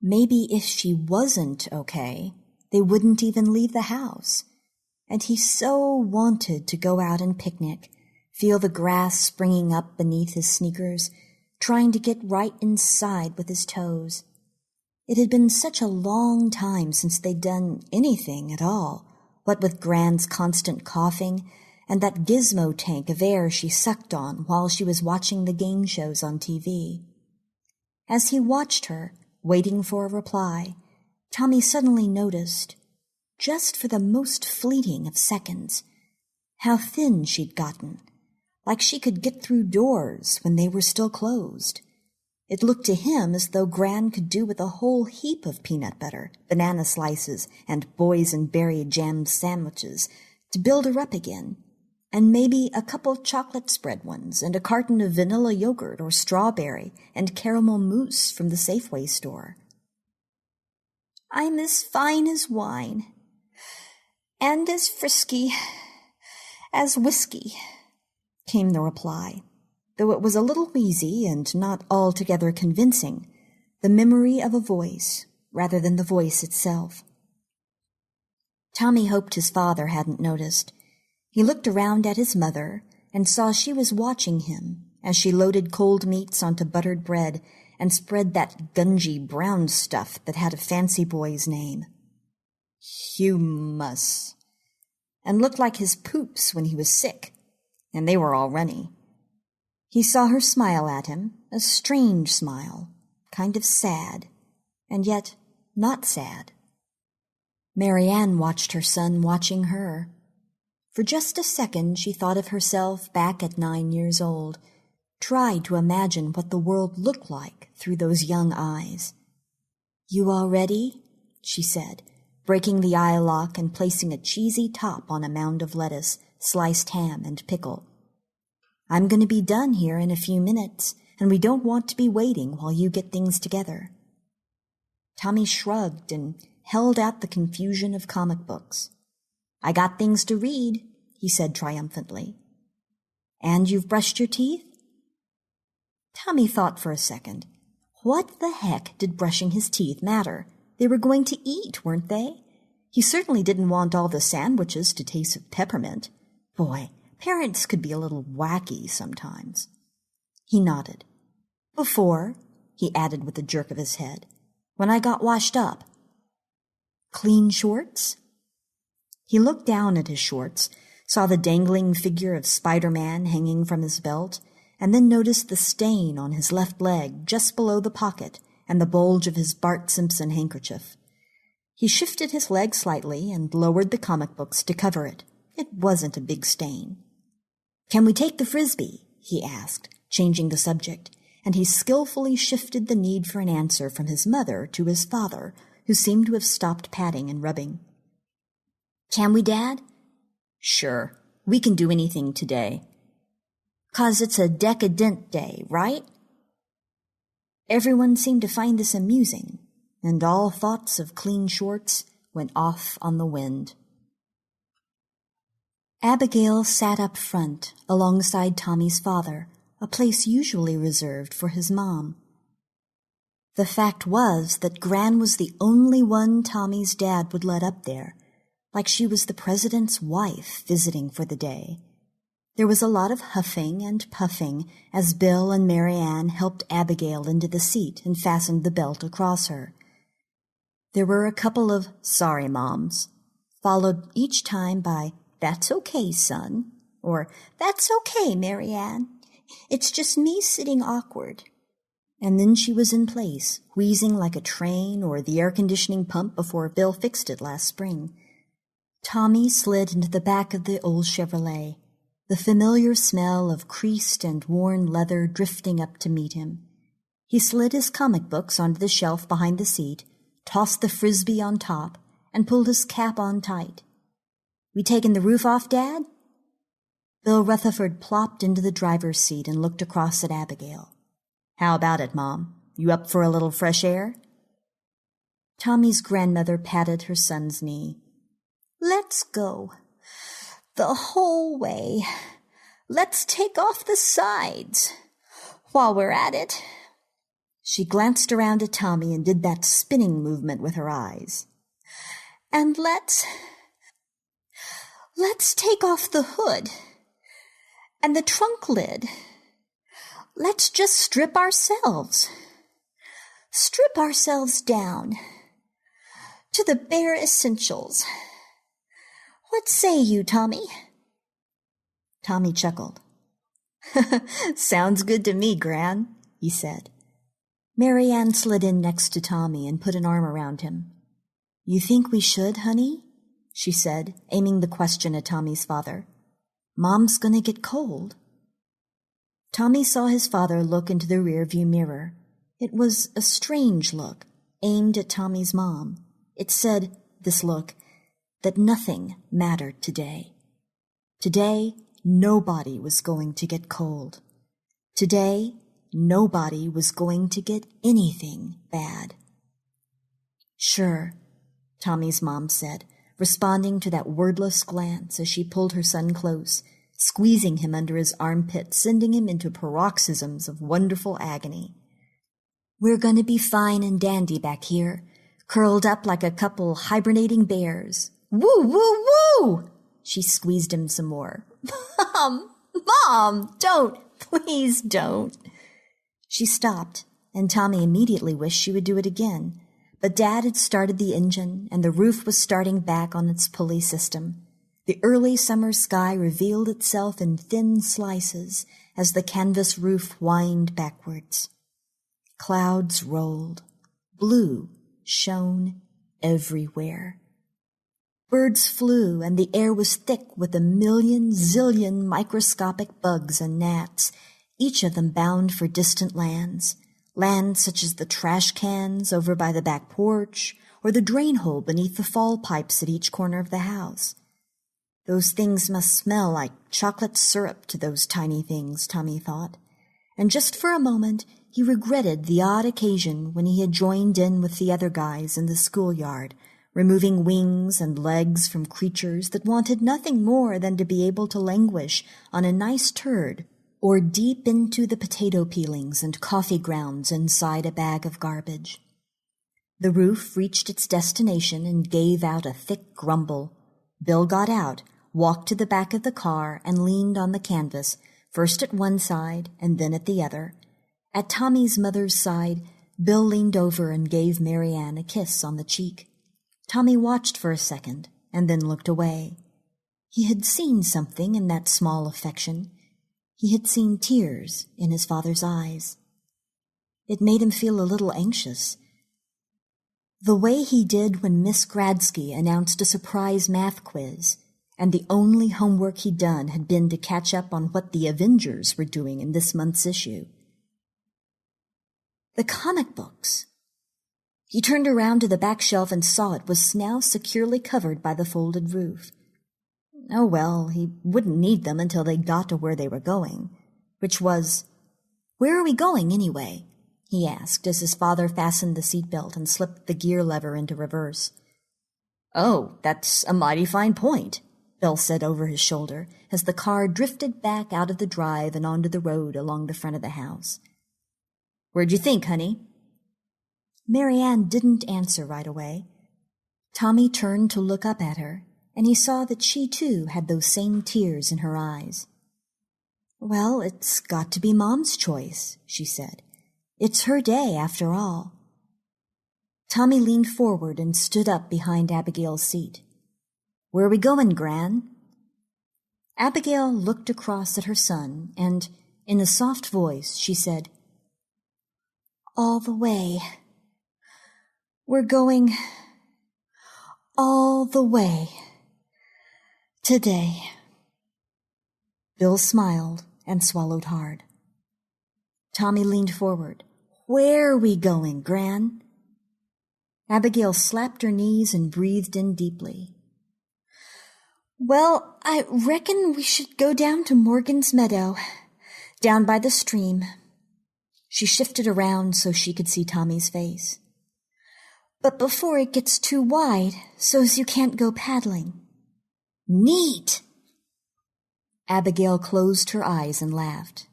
Maybe if she wasn't okay, they wouldn't even leave the house. And he so wanted to go out and picnic, feel the grass springing up beneath his sneakers, trying to get right inside with his toes. It had been such a long time since they'd done anything at all, what with Gran's constant coughing and that gizmo tank of air she sucked on while she was watching the game shows on TV. As he watched her, waiting for a reply, Tommy suddenly noticed, just for the most fleeting of seconds, how thin she'd gotten, like she could get through doors when they were still closed. It looked to him as though Gran could do with a whole heap of peanut butter, banana slices, and boysenberry jam sandwiches to build her up again, and maybe a couple chocolate spread ones and a carton of vanilla yogurt or strawberry and caramel mousse from the Safeway store. "I'm as fine as wine, and as frisky as whiskey," came the reply, though it was a little wheezy and not altogether convincing, the memory of a voice rather than the voice itself. Tommy hoped his father hadn't noticed. He looked around at his mother and saw she was watching him as she loaded cold meats onto buttered bread and spread that gungy brown stuff that had a fancy boy's name. Humus. And looked like his poops when he was sick, and they were all runny. He saw her smile at him, a strange smile, kind of sad, and yet not sad. Marianne watched her son watching her. For just a second she thought of herself back at 9 years old, tried to imagine what the world looked like through those young eyes. "You all ready?" she said, breaking the eye lock and placing a cheesy top on a mound of lettuce, sliced ham, and pickle. "I'm going to be done here in a few minutes, and we don't want to be waiting while you get things together." Tommy shrugged and held out the confusion of comic books. "I got things to read," he said triumphantly. "And you've brushed your teeth?" Tommy thought for a second. What the heck did brushing his teeth matter? They were going to eat, weren't they? He certainly didn't want all the sandwiches to taste of peppermint. Boy, parents could be a little wacky sometimes. He nodded. Before, he added with a jerk of his head, when I got washed up. Clean shorts? He looked down at his shorts, saw the dangling figure of Spider-Man hanging from his belt, and then noticed the stain on his left leg just below the pocket and the bulge of his Bart Simpson handkerchief. He shifted his leg slightly and lowered the comic books to cover it. It wasn't a big stain. "Can we take the Frisbee?" he asked, changing the subject, and he skillfully shifted the need for an answer from his mother to his father, who seemed to have stopped patting and rubbing. "Can we, Dad?" "Sure. We can do anything today." "'Cause it's a decadent day, right?" Everyone seemed to find this amusing, and all thoughts of clean shorts went off on the wind. Abigail sat up front alongside Tommy's father, a place usually reserved for his mom. The fact was that Gran was the only one Tommy's dad would let up there, like she was the president's wife visiting for the day. There was a lot of huffing and puffing as Bill and Mary Ann helped Abigail into the seat and fastened the belt across her. There were a couple of "sorry, moms," followed each time by "that's okay, son," or "that's okay, Mary Ann. It's just me sitting awkward." And then she was in place, wheezing like a train or the air-conditioning pump before Bill fixed it last spring. Tommy slid into the back of the old Chevrolet, the familiar smell of creased and worn leather drifting up to meet him. He slid his comic books onto the shelf behind the seat, tossed the Frisbee on top, and pulled his cap on tight. "We taking the roof off, Dad?" Bill Rutherford plopped into the driver's seat and looked across at Abigail. "How about it, Mom? You up for a little fresh air?" Tommy's grandmother patted her son's knee. "Let's go. The whole way. Let's take off the sides. While we're at it." She glanced around at Tommy and did that spinning movement with her eyes. "And let's take off the hood and the trunk lid. Let's just strip ourselves down to the bare essentials. What say you, Tommy?" Tommy chuckled. "Sounds good to me, Gran," he said. Mary Ann slid in next to Tommy and put an arm around him. "You think we should, honey?" she said, aiming the question at Tommy's father. "Mom's gonna get cold." Tommy saw his father look into the rearview mirror. It was a strange look, aimed at Tommy's mom. It said, this look, that nothing mattered today. Today, nobody was going to get cold. Today, nobody was going to get anything bad. "Sure," Tommy's mom said, responding to that wordless glance as she pulled her son close, squeezing him under his armpit, sending him into paroxysms of wonderful agony. "We're going to be fine and dandy back here, curled up like a couple hibernating bears. Woo, woo, woo!" She squeezed him some more. Mom, don't, please don't." She stopped, and Tommy immediately wished she would do it again. But Dad had started the engine, and the roof was starting back on its pulley system. The early summer sky revealed itself in thin slices as the canvas roof whined backwards. Clouds rolled. Blue shone everywhere. Birds flew, and the air was thick with a million zillion microscopic bugs and gnats, each of them bound for distant lands such as the trash cans over by the back porch, or the drain hole beneath the fall pipes at each corner of the house. Those things must smell like chocolate syrup to those tiny things, Tommy thought, and just for a moment he regretted the odd occasion when he had joined in with the other guys in the schoolyard, removing wings and legs from creatures that wanted nothing more than to be able to languish on a nice turd or deep into the potato peelings and coffee grounds inside a bag of garbage. The roof reached its destination and gave out a thick grumble. Bill got out, walked to the back of the car, and leaned on the canvas, first at one side and then at the other. At Tommy's mother's side, Bill leaned over and gave Mary Ann a kiss on the cheek. Tommy watched for a second and then looked away. He had seen something in that small affection. He had seen tears in his father's eyes. It made him feel a little anxious. The way he did when Miss Gradsky announced a surprise math quiz, and the only homework he'd done had been to catch up on what the Avengers were doing in this month's issue. The comic books. He turned around to the back shelf and saw it was now securely covered by the folded roof. Oh well, he wouldn't need them until they got to where they were going, which was, "Where are we going, anyway?" he asked as his father fastened the seatbelt and slipped the gear lever into reverse. "Oh, that's a mighty fine point," Bill said over his shoulder as the car drifted back out of the drive and onto the road along the front of the house. "Where'd you think, honey?" Mary Ann didn't answer right away. Tommy turned to look up at her, and he saw that she too had those same tears in her eyes. "Well, it's got to be Mom's choice," she said. "It's her day, after all." Tommy leaned forward and stood up behind Abigail's seat. "Where are we going, Gran?" Abigail looked across at her son, and, in a soft voice, she said, "All the way. We're going all the way today." Bill smiled and swallowed hard. Tommy leaned forward. "Where are we going, Gran?" Abigail slapped her knees and breathed in deeply. "Well, I reckon we should go down to Morgan's meadow, down by the stream." She shifted around so she could see Tommy's face. "But before it gets too wide, so's you can't go paddling." "Neat!" Abigail closed her eyes and laughed.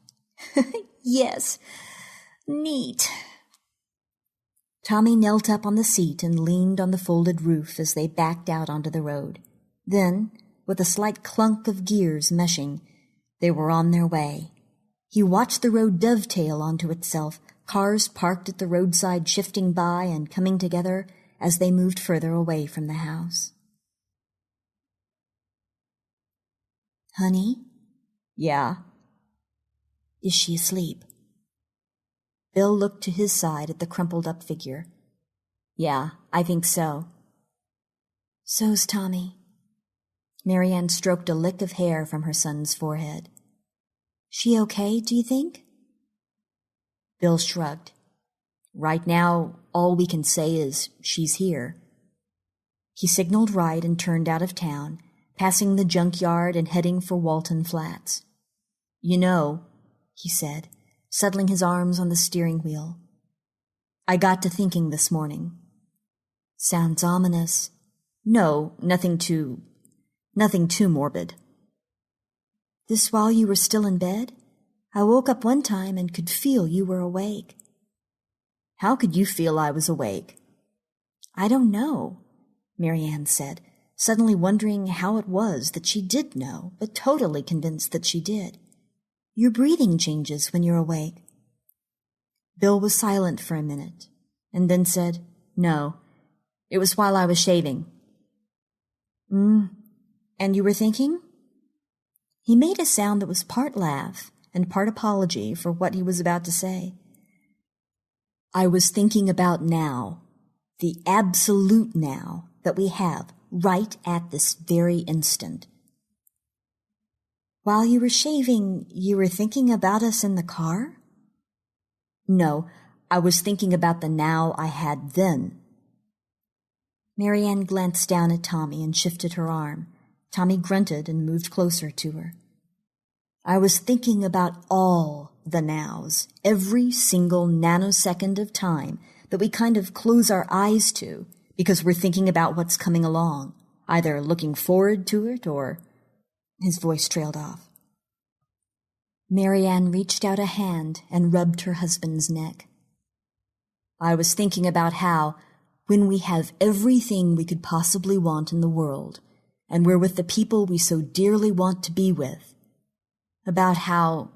"Yes, neat." Tommy knelt up on the seat and leaned on the folded roof as they backed out onto the road. Then, with a slight clunk of gears meshing, they were on their way. He watched the road dovetail onto itself, cars parked at the roadside shifting by and coming together as they moved further away from the house. "Honey?" "Yeah?" "Is she asleep?" Bill looked to his side at the crumpled-up figure. "Yeah, I think so." "So's Tommy." Mary Ann stroked a lick of hair from her son's forehead. "She okay, do you think?" Bill shrugged. "Right now, all we can say is she's here." He signaled right and turned out of town, passing the junkyard and heading for Walton Flats. "You know," he said, settling his arms on the steering wheel, "I got to thinking this morning." "Sounds ominous." "No, nothing too morbid." "This while you were still in bed? I woke up one time and could feel you were awake." "How could you feel I was awake?" "I don't know," Mary Ann said, suddenly wondering how it was that she did know, but totally convinced that she did. "Your breathing changes when you're awake." Bill was silent for a minute, and then said, "No, it was while I was shaving." And you were thinking?" He made a sound that was part laugh and part apology for what he was about to say. "I was thinking about now, the absolute now that we have right at this very instant." "While you were shaving, you were thinking about us in the car?" "No, I was thinking about the now I had then." Mary Ann glanced down at Tommy and shifted her arm. Tommy grunted and moved closer to her. "I was thinking about all the nows, every single nanosecond of time that we kind of close our eyes to because we're thinking about what's coming along, either looking forward to it or—" His voice trailed off. Marianne reached out a hand and rubbed her husband's neck. I was thinking about how, when we have everything we could possibly want in the world, and we're with the people we so dearly want to be with, about how...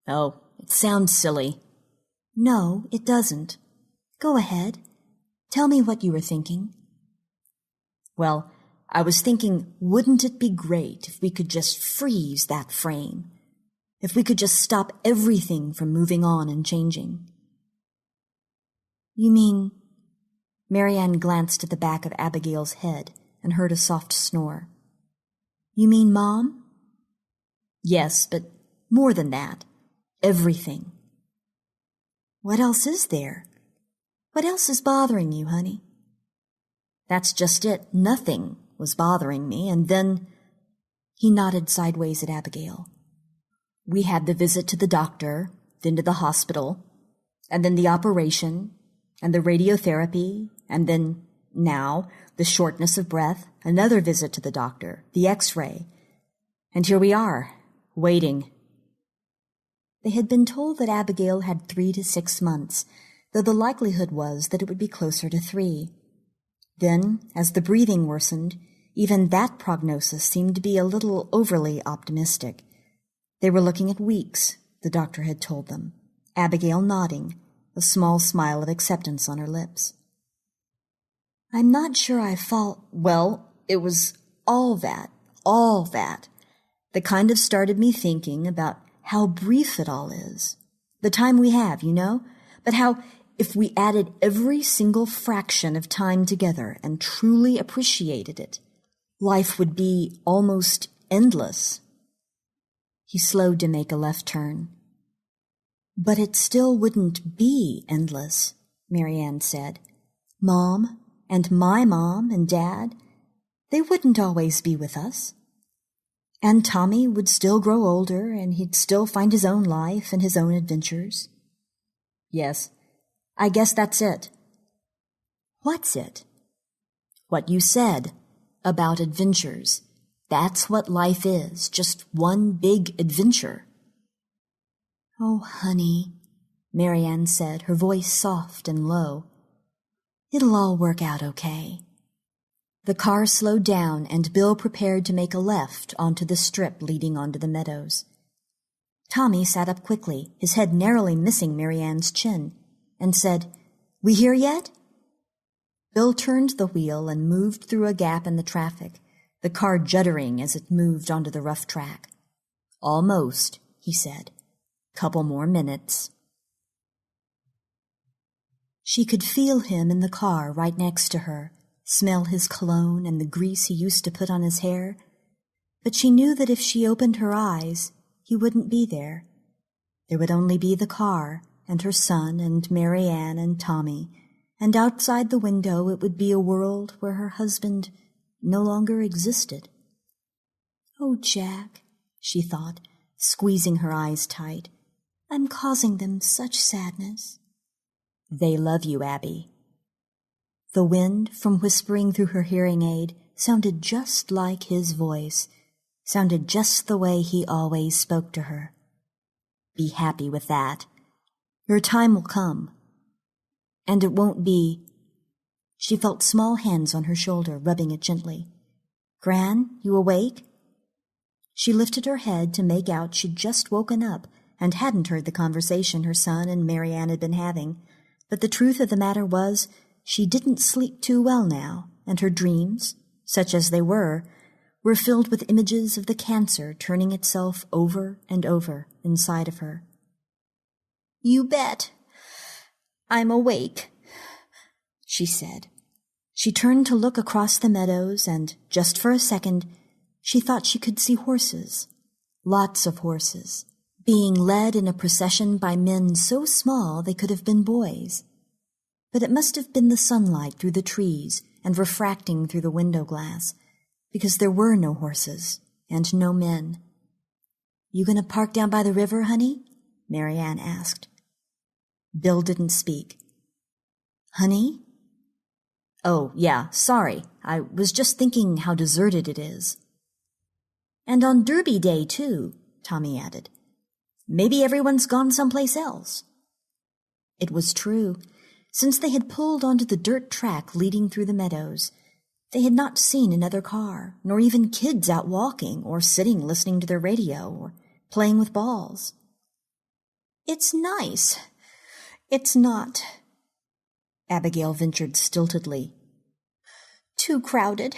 Oh, it sounds silly. No, it doesn't. Go ahead. Tell me what you were thinking. Well, I was thinking, wouldn't it be great if we could just freeze that frame? If we could just stop everything from moving on and changing? You mean... Marianne glanced at the back of Abigail's head and heard a soft snore. You mean Mom? Yes, but more than that. Everything. What else is there? What else is bothering you, honey? That's just it. Nothing was bothering me, and then... He nodded sideways at Abigail. We had the visit to the doctor, then to the hospital, and then the operation, and the radiotherapy, and then, now, the shortness of breath, another visit to the doctor, the X-ray. And here we are, waiting. They had been told that Abigail had 3 to 6 months, though the likelihood was that it would be closer to 3. Then, as the breathing worsened, even that prognosis seemed to be a little overly optimistic. They were looking at weeks, the doctor had told them, Abigail nodding, a small smile of acceptance on her lips. I'm not sure I well, it was all that, that kind of started me thinking about how brief it all is. The time we have, you know, but how if we added every single fraction of time together and truly appreciated it, life would be almost endless. He slowed to make a left turn. But it still wouldn't be endless, Marianne said. Mom, and my mom and Dad, they wouldn't always be with us. And Tommy would still grow older, and he'd still find his own life and his own adventures. Yes, I guess that's it. What's it? What you said about adventures. That's what life is, just one big adventure. Oh, honey, Marianne said, her voice soft and low. It'll all work out okay. The car slowed down, and Bill prepared to make a left onto the strip leading onto the meadows. Tommy sat up quickly, his head narrowly missing Marianne's chin, and said, We here yet? Bill turned the wheel and moved through a gap in the traffic, the car juddering as it moved onto the rough track. Almost, he said. Couple more minutes. She could feel him in the car right next to her, smell his cologne and the grease he used to put on his hair, but she knew that if she opened her eyes, he wouldn't be there. There would only be the car, and her son, and Marianne, and Tommy, and outside the window it would be a world where her husband no longer existed. Oh, Jack, she thought, squeezing her eyes tight, I'm causing them such sadness. They love you, Abby. The wind, from whispering through her hearing aid, sounded just like his voice, sounded just the way he always spoke to her. Be happy with that. Your time will come. And it won't be... She felt small hands on her shoulder, rubbing it gently. Gran, you awake? She lifted her head to make out she'd just woken up and hadn't heard the conversation her son and Marianne had been having, but the truth of the matter was she didn't sleep too well now, and her dreams, such as they were filled with images of the cancer turning itself over and over inside of her. You bet. I'm awake, she said. She turned to look across the meadows, and just for a second, she thought she could see horses, lots of horses, being led in a procession by men so small they could have been boys. But it must have been the sunlight through the trees and refracting through the window glass, because there were no horses and no men. You gonna park down by the river, honey? Marianne asked. Bill didn't speak. Honey? Oh, yeah, sorry. I was just thinking how deserted it is. And on Derby Day, too, Tommy added. Maybe everyone's gone someplace else. It was true. Since they had pulled onto the dirt track leading through the meadows, they had not seen another car, nor even kids out walking or sitting listening to their radio or playing with balls. "It's nice. It's not," Abigail ventured stiltedly. "Too crowded."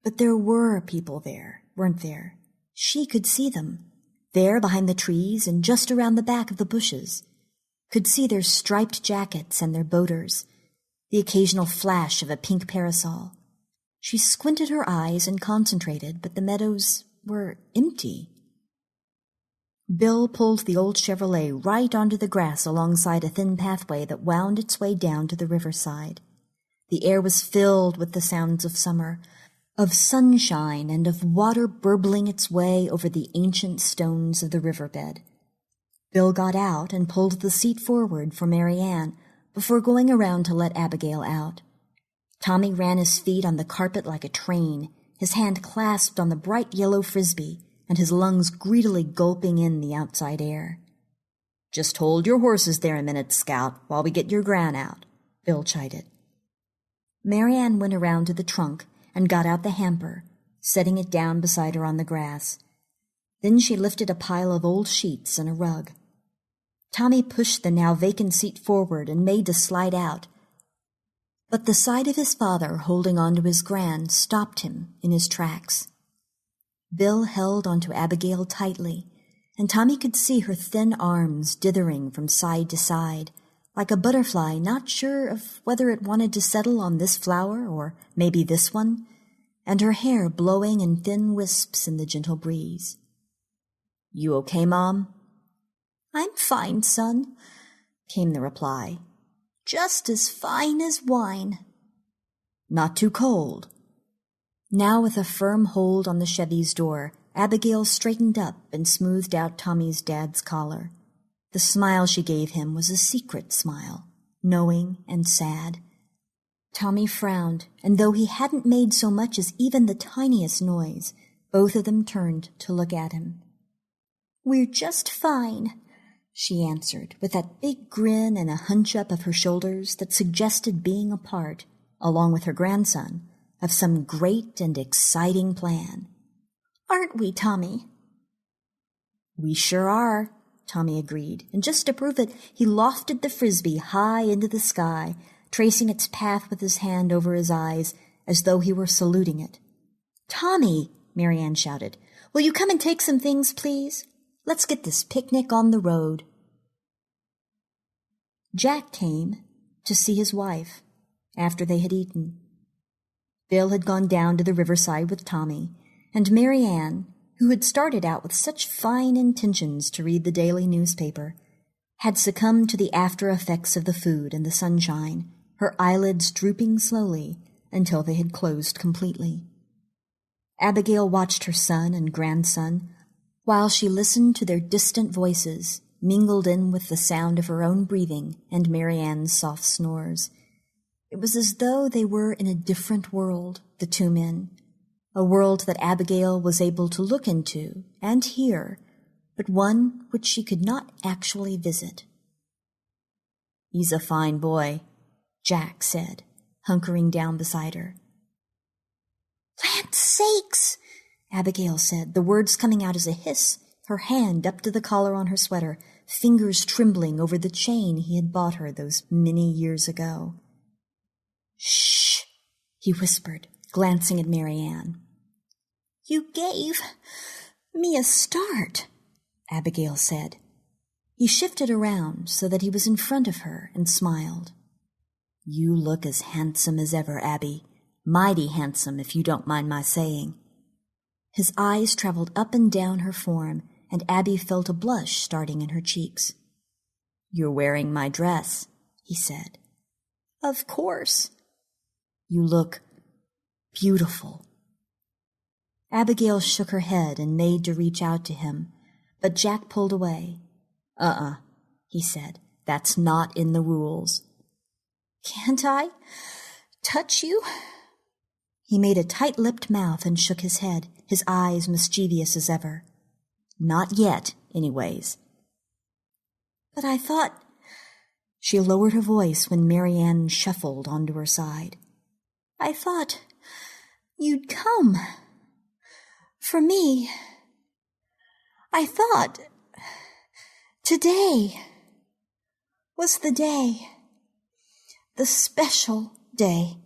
But there were people there, weren't there? She could see them, there behind the trees and just around the back of the bushes. Could see their striped jackets and their boaters, the occasional flash of a pink parasol. She squinted her eyes and concentrated, but the meadows were empty. Bill pulled the old Chevrolet right onto the grass alongside a thin pathway that wound its way down to the riverside. The air was filled with the sounds of summer, of sunshine and of water burbling its way over the ancient stones of the riverbed. Bill got out and pulled the seat forward for Mary Ann before going around to let Abigail out. Tommy ran his feet on the carpet like a train, his hand clasped on the bright yellow frisbee, and his lungs greedily gulping in the outside air. "Just hold your horses there a minute, Scout, while we get your gran out," Bill chided. Mary Ann went around to the trunk and got out the hamper, setting it down beside her on the grass. Then she lifted a pile of old sheets and a rug. Tommy pushed the now vacant seat forward and made to slide out, but the sight of his father holding on to his gran stopped him in his tracks. Bill held onto Abigail tightly, and Tommy could see her thin arms dithering from side to side, like a butterfly not sure of whether it wanted to settle on this flower or maybe this one, and her hair blowing in thin wisps in the gentle breeze. "You okay, Mom?" "I'm fine, son," came the reply. "Just as fine as wine." "Not too cold?" Now with a firm hold on the Chevy's door, Abigail straightened up and smoothed out Tommy's dad's collar. The smile she gave him was a secret smile, knowing and sad. Tommy frowned, and though he hadn't made so much as even the tiniest noise, both of them turned to look at him. "We're just fine," she answered, with that big grin and a hunch-up of her shoulders that suggested being a part, along with her grandson, of some great and exciting plan. "Aren't we, Tommy?" "We sure are," Tommy agreed, and just to prove it, he lofted the frisbee high into the sky, tracing its path with his hand over his eyes as though he were saluting it. "Tommy," Mary Ann shouted, "will you come and take some things, please? Let's get this picnic on the road." Jack came to see his wife after they had eaten. Bill had gone down to the riverside with Tommy, and Mary Ann, who had started out with such fine intentions to read the daily newspaper, had succumbed to the after-effects of the food and the sunshine, her eyelids drooping slowly until they had closed completely. Abigail watched her son and grandson while she listened to their distant voices, mingled in with the sound of her own breathing and Mary Ann's soft snores. It was as though they were in a different world, the two men, a world that Abigail was able to look into and hear, but one which she could not actually visit. "He's a fine boy," Jack said, hunkering down beside her. "Land's sakes!" Abigail said, the words coming out as a hiss, her hand up to the collar on her sweater, fingers trembling over the chain he had bought her those many years ago. "Shh," he whispered, glancing at Mary Ann. "You gave me a start," Abigail said. He shifted around so that he was in front of her and smiled. "You look as handsome as ever, Abby. Mighty handsome, if you don't mind my saying." His eyes traveled up and down her form, and Abby felt a blush starting in her cheeks. "You're wearing my dress," he said. "Of course." "You look beautiful." Abigail shook her head and made to reach out to him, but Jack pulled away. He said. "That's not in the rules." "Can't I touch you?" He made a tight-lipped mouth and shook his head, his eyes mischievous as ever. "Not yet, anyways. But I thought... She lowered her voice when Marianne shuffled onto her side. I thought you'd come. For me. I thought today was the day. The special day.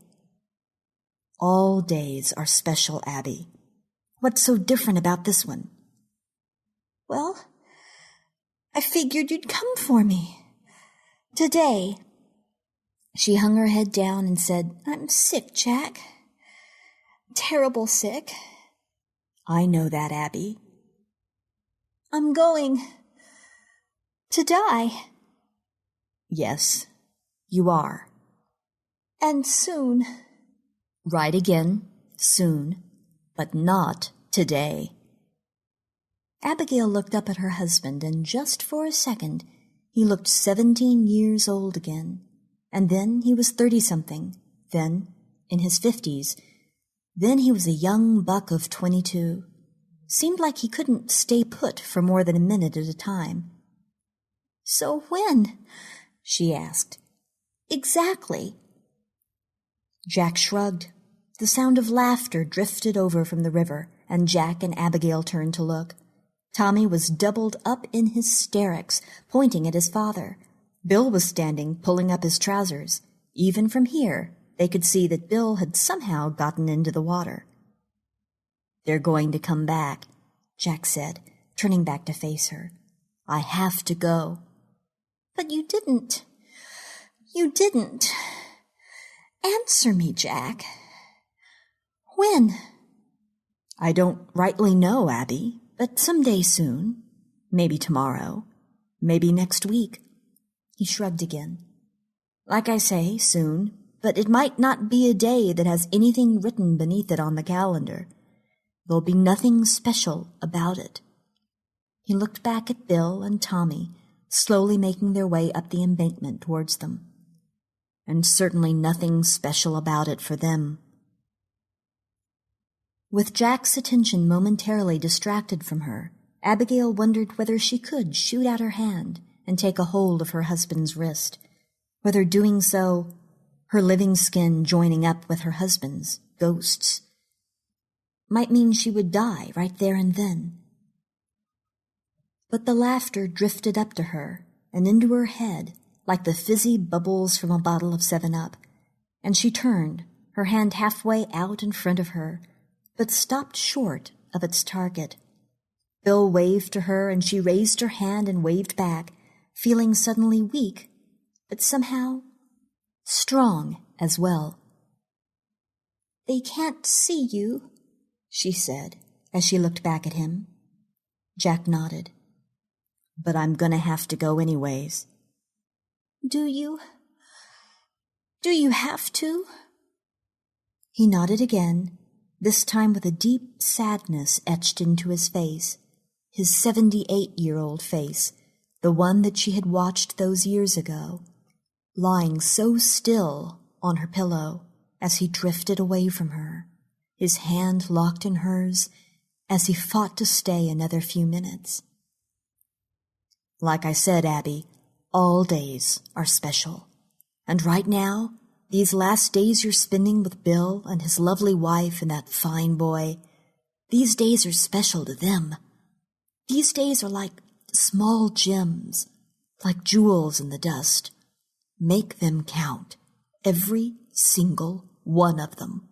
All days are special, Abby. What's so different about this one? Well, I figured you'd come for me. Today. She hung her head down and said, I'm sick, Jack. Terrible sick. I know that, Abby. I'm going to die. Yes, you are. And soon. Right again, soon, but not today. Abigail looked up at her husband, and just for a second, he looked 17 years old again. And then he was 30-something, then in his 50s. Then he was a young buck of 22. Seemed like he couldn't stay put for more than a minute at a time. So when? She asked. Exactly. Jack shrugged. The sound of laughter drifted over from the river, and Jack and Abigail turned to look. Tommy was doubled up in hysterics, pointing at his father. Bill was standing, pulling up his trousers. Even from here, they could see that Bill had somehow gotten into the water. They're going to come back, Jack said, turning back to face her. I have to go. But you didn't. You didn't. Answer me, Jack. When? I don't rightly know, Abby, but someday soon. Maybe tomorrow. Maybe next week. He shrugged again. Like I say, soon, but it might not be a day that has anything written beneath it on the calendar. There'll be nothing special about it. He looked back at Bill and Tommy, slowly making their way up the embankment towards them. And certainly nothing special about it for them. With Jack's attention momentarily distracted from her, Abigail wondered whether she could shoot out her hand and take a hold of her husband's wrist, whether doing so, her living skin joining up with her husband's, ghosts, might mean she would die right there and then. But the laughter drifted up to her and into her head like the fizzy bubbles from a bottle of 7-Up, and she turned, her hand halfway out in front of her, but stopped short of its target. Bill waved to her, and she raised her hand and waved back, feeling suddenly weak, but somehow strong as well. They can't see you, she said, as she looked back at him. Jack nodded. But I'm gonna have to go anyways. Do you have to? He nodded again, this time with a deep sadness etched into his face, his 78-year-old face, the one that she had watched those years ago, lying so still on her pillow as he drifted away from her, his hand locked in hers as he fought to stay another few minutes. Like I said, Abby, all days are special. And right now, these last days you're spending with Bill and his lovely wife and that fine boy, these days are special to them. These days are like small gems, like jewels in the dust. Make them count, every single one of them.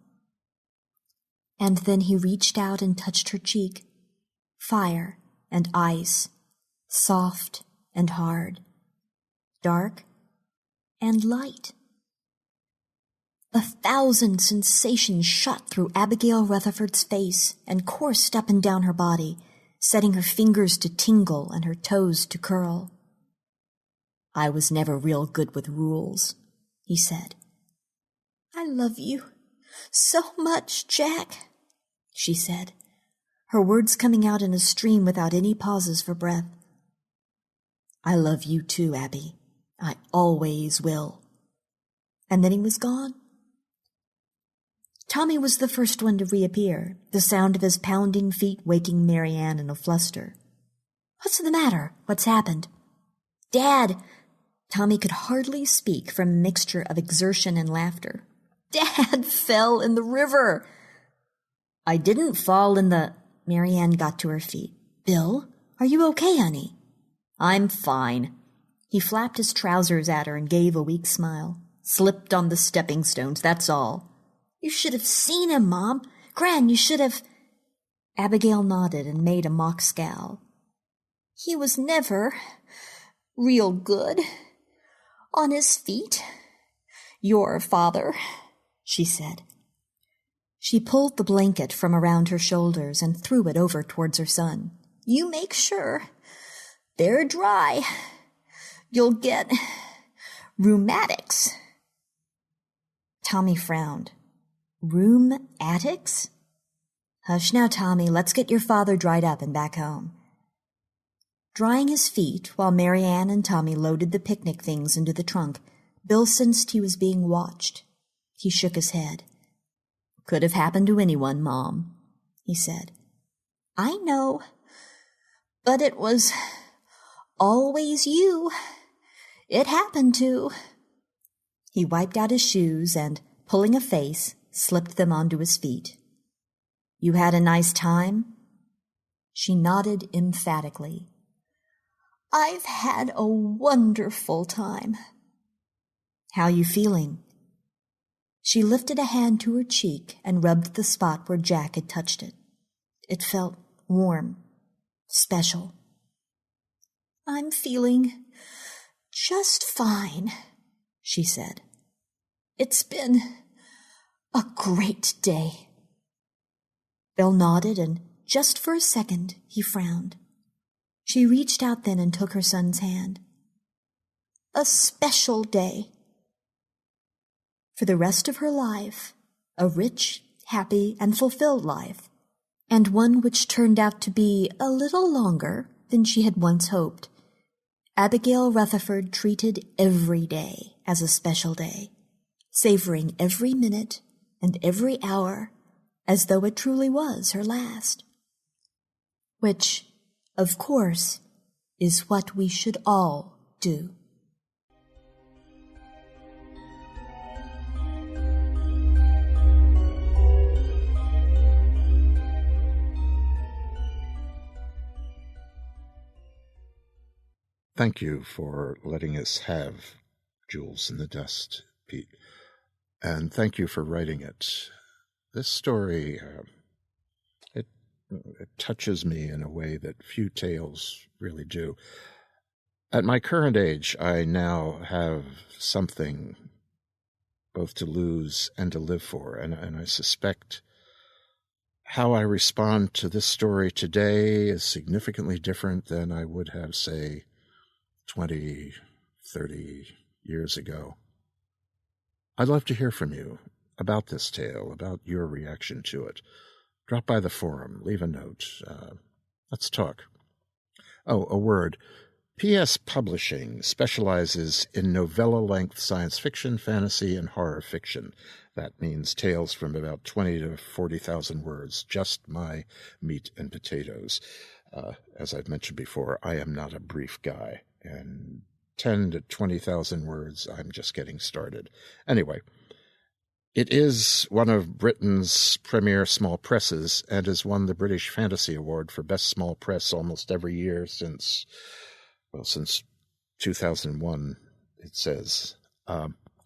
And then he reached out and touched her cheek. Fire and ice, soft and hard, dark and light. 1,000 sensations shot through Abigail Rutherford's face and coursed up and down her body, setting her fingers to tingle and her toes to curl. I was never real good with rules, he said. I love you so much, Jack, she said, her words coming out in a stream without any pauses for breath. I love you too, Abby. I always will. And then he was gone. Tommy was the first one to reappear, the sound of his pounding feet waking Marianne in a fluster. What's the matter? What's happened? Dad! Tommy could hardly speak from a mixture of exertion and laughter. Dad fell in the river. I didn't fall in the... Marianne got to her feet. Bill, are you okay, honey? I'm fine. He flapped his trousers at her and gave a weak smile. Slipped on the stepping stones, that's all. You should have seen him, Mom. Gran, you should have... Abigail nodded and made a mock scowl. He was never real good on his feet. Your father, she said. She pulled the blanket from around her shoulders and threw it over towards her son. You make sure they're dry. You'll get rheumatics. Tommy frowned. Rheumatics? Hush now, Tommy. Let's get your father dried up and back home. Drying his feet while Marianne and Tommy loaded the picnic things into the trunk, Bill sensed he was being watched. He shook his head. Could have happened to anyone, Mom, he said. I know, but it was always you. It happened to. He wiped out his shoes and, pulling a face, slipped them onto his feet. You had a nice time? She nodded emphatically. I've had a wonderful time. How you feeling? She lifted a hand to her cheek and rubbed the spot where Jack had touched it. It felt warm, special. I'm feeling just fine, she said. It's been a great day. Bill nodded, and just for a second he frowned. She reached out then and took her son's hand. A special day. For the rest of her life, a rich, happy, and fulfilled life, and one which turned out to be a little longer than she had once hoped. Abigail Rutherford treated every day as a special day, savoring every minute and every hour as though it truly was her last. Which, of course, is what we should all do. Thank you for letting us have Jewels in the Dust, Pete. And thank you for writing it. This story, it touches me in a way that few tales really do. At my current age, I now have something both to lose and to live for, and I suspect how I respond to this story today is significantly different than I would have, say, 20, 30 years ago. I'd love to hear from you about this tale, about your reaction to it. Drop by the forum, leave a note. Let's talk. Oh, a word. PS Publishing specializes in novella-length science fiction, fantasy, and horror fiction. That means tales from about 20 to 40,000 words, just my meat and potatoes. As I've mentioned before, I am not a brief guy, and 10 to 20,000 words, I'm just getting started. Anyway, it is one of Britain's premier small presses and has won the British Fantasy Award for Best Small Press almost every year since 2001, it says.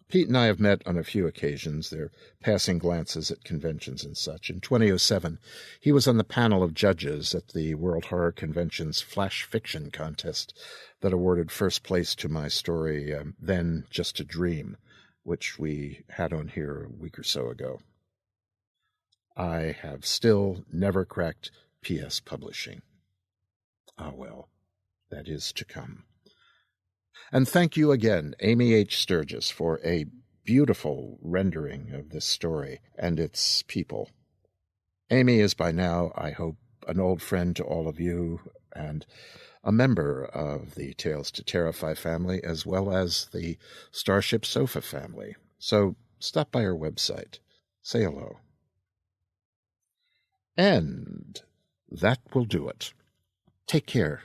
Pete and I have met on a few occasions. They're passing glances at conventions and such. In 2007, he was on the panel of judges at the World Horror Convention's Flash Fiction Contest that awarded first place to my story, Then Just a Dream, which we had on here a week or so ago. I have still never cracked PS Publishing. Ah, well, that is to come. And thank you again, Amy H. Sturgis, for a beautiful rendering of this story and its people. Amy is by now, I hope, an old friend to all of you and a member of the Tales to Terrify family, as well as the Starship Sofa family. So stop by our website. Say hello. And that will do it. Take care.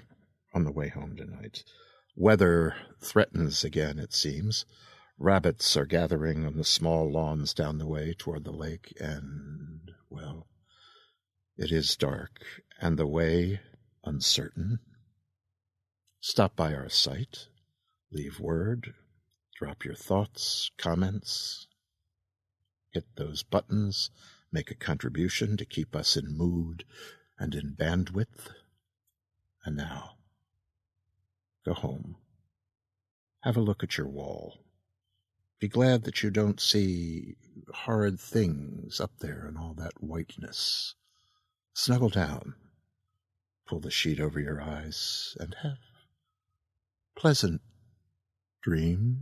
on the way home tonight. Weather threatens again, it seems. Rabbits are gathering on the small lawns down the way toward the lake, and, well, it is dark, and the way uncertain. Stop by our site, leave word, drop your thoughts, comments, hit those buttons, make a contribution to keep us in mood and in bandwidth. And now, go home. Have a look at your wall. Be glad that you don't see horrid things up there in all that whiteness. Snuggle down, pull the sheet over your eyes, and have pleasant dreams.